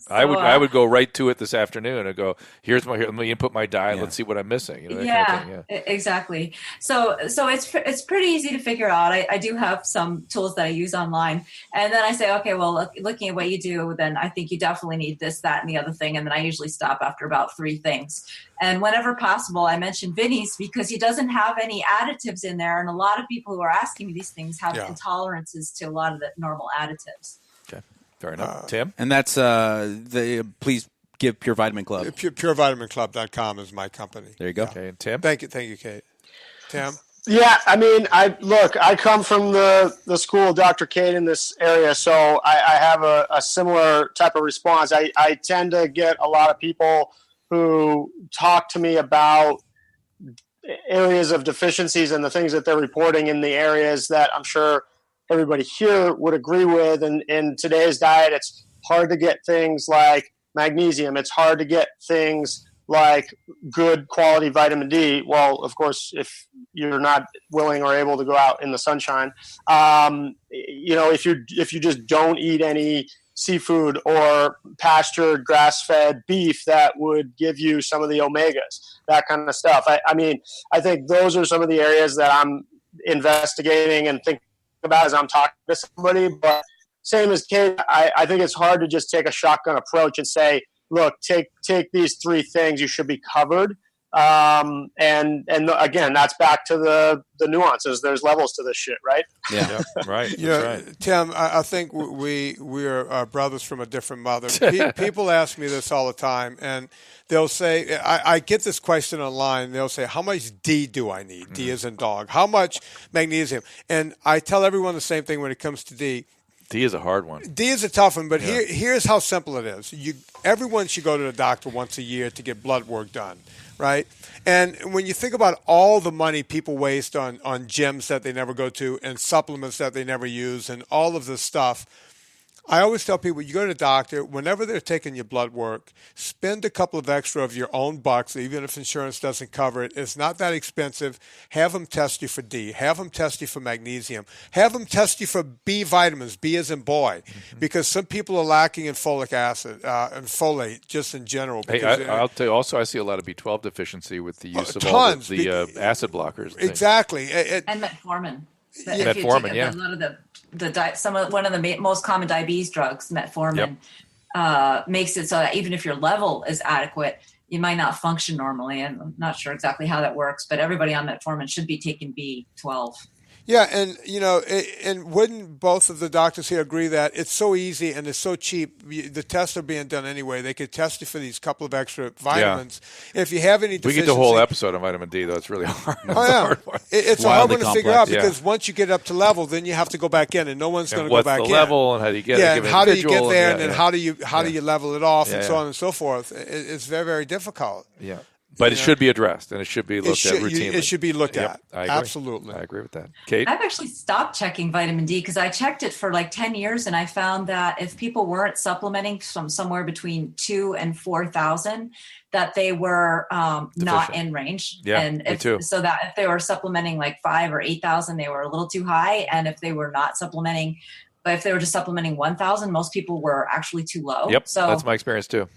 I would go right to it this afternoon and go, let me input my diet. Let's see what I'm missing. That kind of thing. Exactly. So it's pretty easy to figure out. I do have some tools that I use online, and then I say, okay, well, looking at what you do, then I think you definitely need this, that, and the other thing, and then I usually stop after about 3 things. And whenever possible, I mention Vinnie's because he doesn't have any additives in there. And a lot of people who are asking me these things have intolerances to a lot of the normal additives. Okay, fair enough. Tim? And that's please give Pure Vitamin Club. PureVitaminClub.com is my company. There you go. Okay, and Tim? Thank you, Kate. Tim? Yeah, I mean, I come from the school of Dr. Kate in this area, so I have a similar type of response. I tend to get a lot of people who talk to me about areas of deficiencies and the things that they're reporting in the areas that I'm sure everybody here would agree with. And in today's diet, it's hard to get things like magnesium. It's hard to get things like good quality vitamin D. Well, of course, if you're not willing or able to go out in the sunshine, if you just don't eat any seafood or pastured grass-fed beef, that would give you some of the omegas, that kind of stuff. I think those are some of the areas that I'm investigating and thinking about as I'm talking to somebody. But same as Kate, I think it's hard to just take a shotgun approach and say, look, take these 3 things, you should be covered. And again, that's back to the nuances. There's levels to this shit, right? Yeah, right. Right. Tim, I think we are brothers from a different mother. People ask me this all the time, and they'll say, I get this question online. They'll say, how much D do I need? D as in dog. How much magnesium? And I tell everyone the same thing when it comes to D. D is a hard one. D is a tough one, but here's how simple it is. Everyone should go to the doctor once a year to get blood work done, right? And when you think about all the money people waste on gyms that they never go to and supplements that they never use and all of this stuff, I always tell people, you go to the doctor, whenever they're taking your blood work, spend a couple of extra of your own bucks, even if insurance doesn't cover it. It's not that expensive. Have them test you for D. Have them test you for magnesium. Have them test you for B vitamins, B as in boy, because some people are lacking in folic acid and folate just in general. Hey, I'll tell you also, I see a lot of B12 deficiency with the use of all the acid blockers. Exactly. And metformin. But if you Metformin, take yeah. a lot of one of the most common diabetes drugs, metformin, makes it so that even if your level is adequate, you might not function normally. And I'm not sure exactly how that works, but everybody on metformin should be taking B12. Yeah, and and wouldn't both of the doctors here agree that it's so easy and it's so cheap? The tests are being done anyway. They could test you for these couple of extra vitamins. If you have any deficiency, we get the whole episode on vitamin D, though. It's really hard. Oh yeah, it's a hard one to figure out complex. because once you get up to level, then you have to go back in, and no one's going to go back in. What's the level, and how do you get it? And how do you get there, and then how do you level it off, Yeah, and so on and so forth. It's very, very difficult. Yeah. But it should be addressed, and it should be looked at routinely. It should be looked Yep, at. I agree. Absolutely. I agree with that. Kate? I've actually stopped checking vitamin D because I checked it for like 10 years, and I found that if people weren't supplementing from somewhere between 2,000 and 4,000, that they were not in range. Yeah, and me too. So that if they were supplementing like 5,000 or 8,000, they were a little too high. And if they were not supplementing, but if they were just supplementing 1,000, most people were actually too low. Yep, so that's my experience too.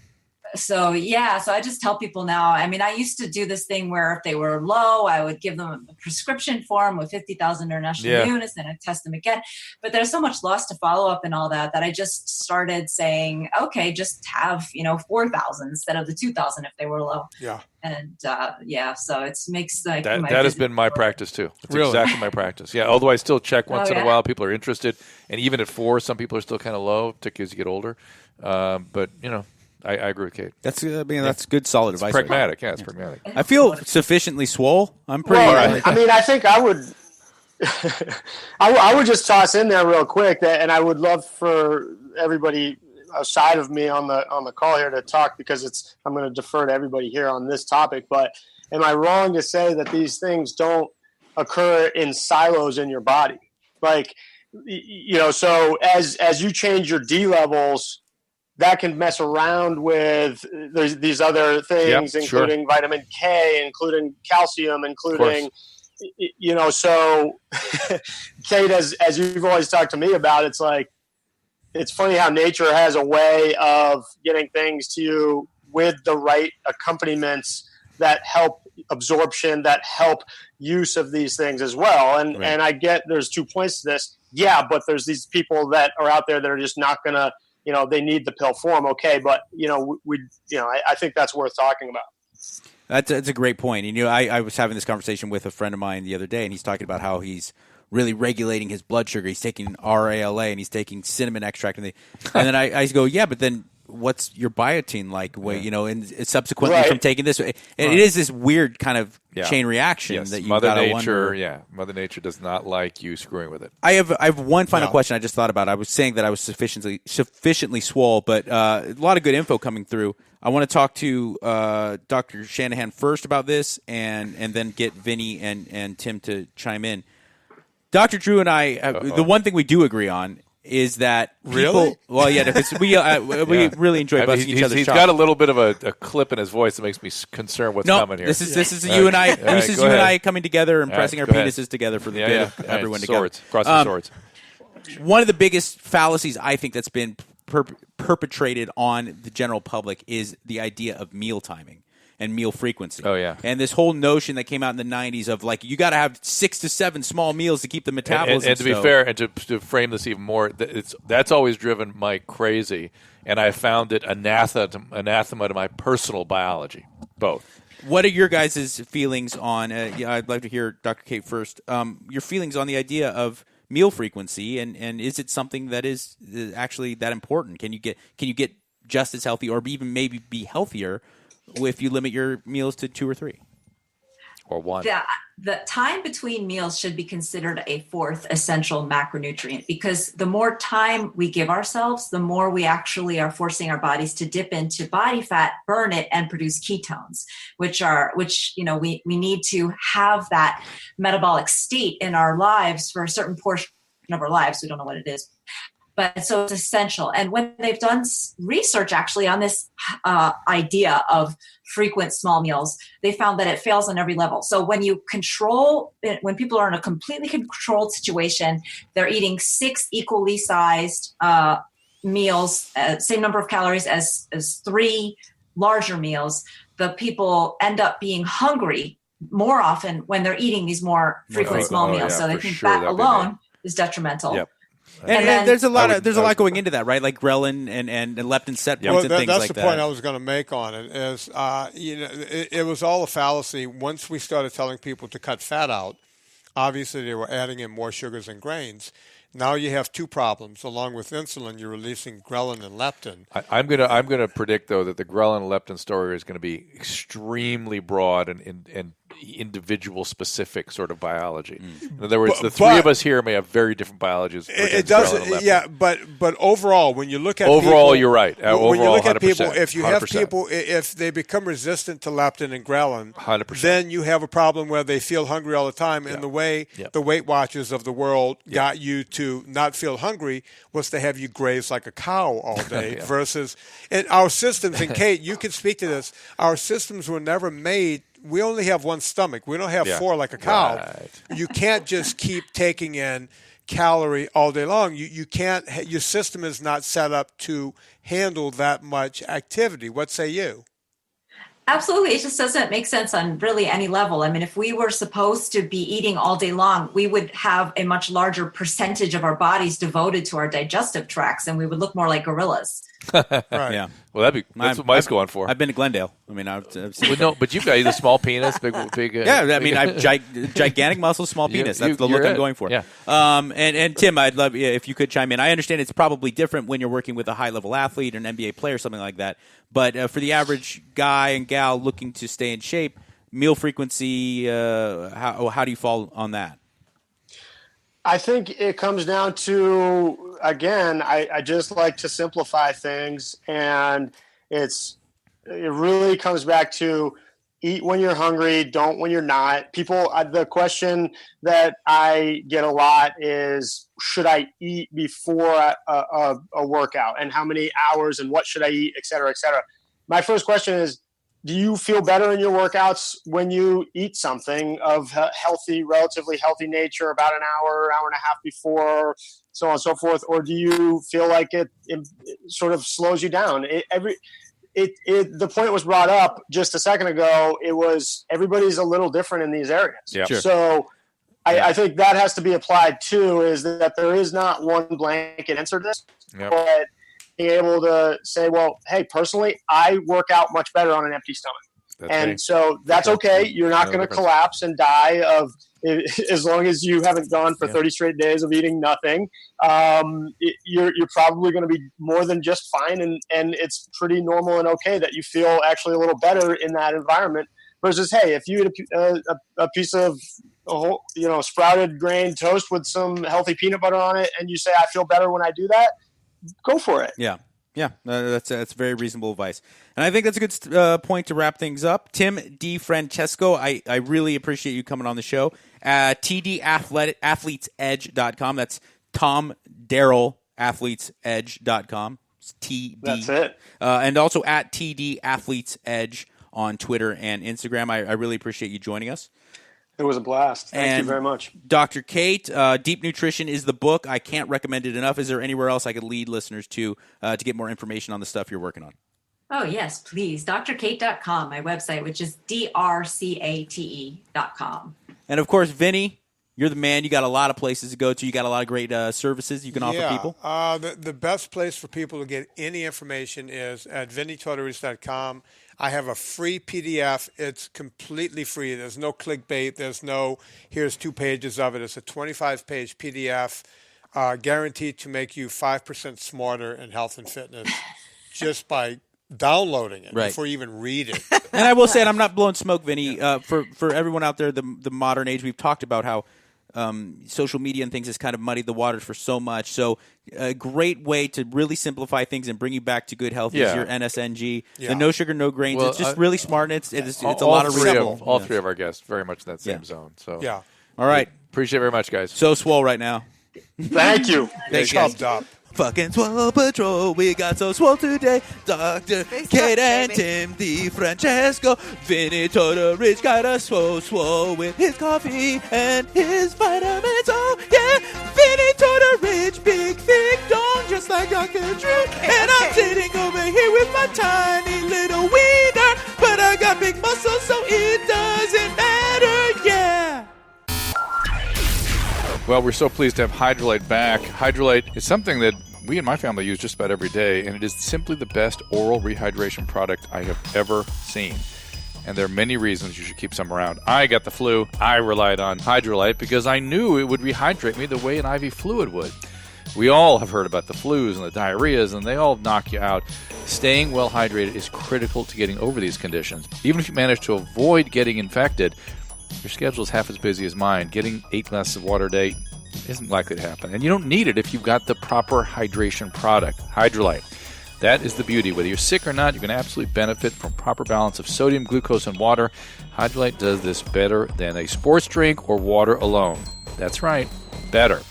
So I just tell people now, I mean, I used to do this thing where if they were low, I would give them a prescription form with 50,000 international units, and I'd test them again. But there's so much loss to follow up and all that I just started saying, okay, just have, 4,000 instead of the 2,000 if they were low. Yeah. And so it makes like that has been my practice too. It's really? Exactly my practice. Yeah, although I still check once in a yeah? while. People are interested, and even at 4, some people are still kind of low, particularly as you get older. But I agree with Kate. That's good, solid advice. Pragmatic, it's pragmatic. I feel sufficiently swole. I'm pretty. Well, I mean, I think I would. I would just toss in there real quick and I would love for everybody outside of me on the call here to talk, because I'm going to defer to everybody here on this topic. But am I wrong to say that these things don't occur in silos in your body? Like, so as you change your D levels, that can mess around with these other things, including vitamin K, including calcium, including, so Kate, as you've always talked to me about, it's like, it's funny how nature has a way of getting things to you with the right accompaniments that help absorption, that help use of these things as well. And and I get there's 2 points to this. Yeah, but there's these people that are out there that are just not going to, they need the pill form. Okay. But, I think that's worth talking about. That's a great point. And, I was having this conversation with a friend of mine the other day, and he's talking about how he's really regulating his blood sugar. He's taking RALA and he's taking cinnamon extract. And then I go, yeah, but then what's your biotin like? And subsequently from taking this, and it is this weird kind of chain reaction that you Mother gotta Nature. wonder. Yeah, Mother Nature does not like you screwing with it. I have one final question I just thought about. I was saying that I was sufficiently swole, but a lot of good info coming through. I want to talk to Dr. Shanahan first about this, and then get Vinnie and Tim to chime in. Dr. Drew and I, the one thing we do agree on is that people, really? Well, yeah, because we really enjoy busting each other's He's chops. got a little bit of a clip in his voice that makes me concerned what's coming here. This is you and I. This is you and I coming together and pressing our go penises together for the good of everyone together. Crossing swords. One of the biggest fallacies I think that's been perpetrated on the general public is the idea of meal timing and meal frequency. Oh, yeah. And this whole notion that came out in the 90s of like, you got to have 6 to 7 small meals to keep the metabolism. And to be fair, and to frame this even more, that's always driven Mike crazy, and I found it anathema to my personal biology, both. What are your guys' feelings on, I'd like to hear Dr. Kate first, your feelings on the idea of meal frequency, and is it something that is actually that important? Can you get just as healthy or even maybe be healthier if you limit your meals to 2 or 3? Or 1. The time between meals should be considered a 4th essential macronutrient, because the more time we give ourselves, the more we actually are forcing our bodies to dip into body fat, burn it, and produce ketones, which we need to have that metabolic state in our lives for a certain portion of our lives. We don't know what it is. But so it's essential. And when they've done research actually on this idea of frequent small meals, they found that it fails on every level. So when when people are in a completely controlled situation, they're eating 6 equally sized meals, same number of calories as 3 larger meals. The people end up being hungry more often when they're eating these more frequent small meals. So they think that alone is detrimental. Yep. And there's a lot going into that, right? Like ghrelin and leptin set points and things like that. That's the point I was going to make on it. Is it was all a fallacy. Once we started telling people to cut fat out, obviously they were adding in more sugars and grains. Now you have two problems. Along with insulin, you're releasing ghrelin and leptin. I'm gonna predict though that the ghrelin and leptin story is going to be extremely broad and individual specific sort of biology. In other words, the three of us here may have very different biologies. It doesn't. Yeah, but overall, when you look at overall, people, you're right. When you look at 100%, people, if you have 100%. people, if they become resistant to leptin and ghrelin, 100%. then you have a problem where they feel hungry all the time. And the way the Weight Watchers of the world got you to not feel hungry was to have you graze like a cow all day versus in our systems. And Kate, you can speak to this. Our systems were never made. We only have one stomach. We don't have four like a cow. Right. You can't just keep taking in calorie all day long. You can't. Your system is not set up to handle that much activity. What say you? Absolutely. It just doesn't make sense on really any level. I mean, if we were supposed to be eating all day long, we would have a much larger percentage of our bodies devoted to our digestive tracts, and we would look more like gorillas. Right. Yeah. Well, that's what Mike's going for. I've been to Glendale. I mean, I've seen no, but you've got either small penis, big. Yeah, I mean, I've gigantic muscles, small penis. That's the look I'm going for. Yeah. And Tim, I'd love if you could chime in. I understand it's probably different when you're working with a high level athlete, an NBA player, something like that. But for the average guy and gal looking to stay in shape, meal frequency, how do you fall on that? I think it comes down to, again, I just like to simplify things, and it really comes back to eat when you're hungry, don't when you're not. People, the question that I get a lot is, should I eat before a workout, and how many hours, and what should I eat, et cetera, et cetera. My first question is, do you feel better in your workouts when you eat something of relatively healthy nature about an hour and a half before, so on and so forth? Or do you feel like it sort of slows you down? The point was brought up just a second ago. It was everybody's a little different in these areas. Yeah. Sure. So I think that has to be applied too, is that there is not one blanket answer to this. Yep. But being able to say, well, hey, personally, I work out much better on an empty stomach. So that's okay. You're not going to collapse and die as long as you haven't gone for 30 straight days of eating nothing. You're probably going to be more than just fine. And it's pretty normal and okay that you feel actually a little better in that environment versus, hey, if you eat a piece of sprouted grain toast with some healthy peanut butter on it and you say, I feel better when I do that, go for it. Yeah. Yeah, that's very reasonable advice. And I think that's a good point to wrap things up. Tim DiFrancesco, I really appreciate you coming on the show. TDAthletesedge.com. That's Tom Darrell athletesedge.com. TD. That's it. And also at TD Athletes Edge on Twitter and Instagram. I really appreciate you joining us. It was a blast. Thank you very much. Dr. Kate, Deep Nutrition is the book. I can't recommend it enough. Is there anywhere else I could lead listeners to get more information on the stuff you're working on? Oh, yes, please. drkate.com, my website, which is drcate.com. And, of course, Vinnie, you're the man. You got a lot of places to go to. You got a lot of great services you can offer people. The best place for people to get any information is at vinnietortorich.com. I have a free PDF. It's completely free. There's no clickbait. There's no, here's 2 pages of it. It's a 25-page PDF guaranteed to make you 5% smarter in health and fitness just by downloading it before you even read it. And I will say, and I'm not blowing smoke, Vinnie, for everyone out there, the modern age, we've talked about how social media and things has kind of muddied the waters for so much. So a great way to really simplify things and bring you back to good health is your NSNG. The no sugar, no grains. Well, it's just really smart, and it's a lot of reasonable. All three of our guests very much in that same zone. So all right. Appreciate it very much, guys. So swole right now. Thank you. Thanks, guys. Fucking Swole Patrol, we got so swole today. Dr. Kate and Tim DiFrancesco. Vinnie Tortorich got us swole with his coffee and his vitamins. Oh, yeah. Vinnie Tortorich, big, thick dong, just like Dr. Drew. And I'm sitting over here with my tiny little wiener. But I got big muscles, so it doesn't matter. Well, we're so pleased to have Hydralyte back. Hydralyte is something that we and my family use just about every day, and it is simply the best oral rehydration product I have ever seen. And there are many reasons you should keep some around. I got the flu. I relied on Hydralyte because I knew it would rehydrate me the way an IV fluid would. We all have heard about the flus and the diarrheas, and they all knock you out. Staying well hydrated is critical to getting over these conditions. Even if you manage to avoid getting infected, your schedule is half as busy as mine. Getting 8 glasses of water a day isn't likely to happen. And you don't need it if you've got the proper hydration product, Hydralyte. That is the beauty. Whether you're sick or not, you can absolutely benefit from proper balance of sodium, glucose, and water. Hydralyte does this better than a sports drink or water alone. That's right, better.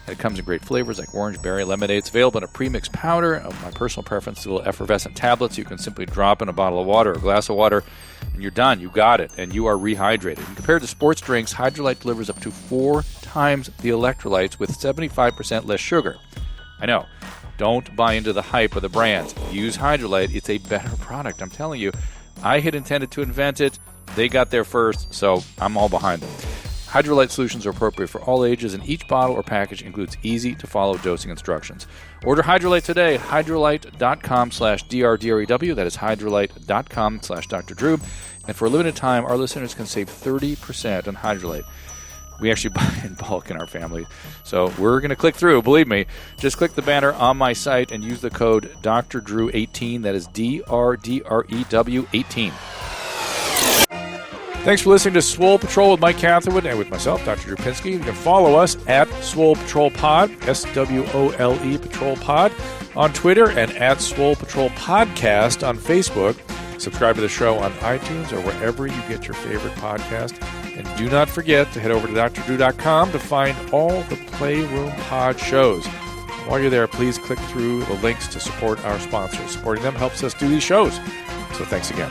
And it comes in great flavors like orange, berry, lemonade. It's available in a pre-mixed powder. My personal preference is little effervescent tablets. You can simply drop in a bottle of water or a glass of water, and you're done. You got it, and you are rehydrated. And compared to sports drinks, Hydralyte delivers up to 4 times the electrolytes with 75% less sugar. I know. Don't buy into the hype of the brands. Use Hydralyte. It's a better product. I'm telling you, I had intended to invent it. They got there first, so I'm all behind them. Hydralyte solutions are appropriate for all ages, and each bottle or package includes easy-to-follow dosing instructions. Order Hydralyte today at hydralyte.com/DRDREW. That is hydralyte.com/Dr. Drew. And for a limited time, our listeners can save 30% on Hydralyte. We actually buy in bulk in our family. So we're going to click through. Believe me, just click the banner on my site and use the code Dr. Drew 18. That is DRDREW 18. Thanks for listening to Swole Patrol with Mike Catherwood and with myself, Dr. Drew Pinsky. You can follow us at Swole Patrol Pod, SWOLE Patrol Pod, on Twitter, and at Swole Patrol Podcast on Facebook. Subscribe to the show on iTunes or wherever you get your favorite podcast. And do not forget to head over to drdrew.com to find all the Playroom Pod shows. While you're there, please click through the links to support our sponsors. Supporting them helps us do these shows. So thanks again.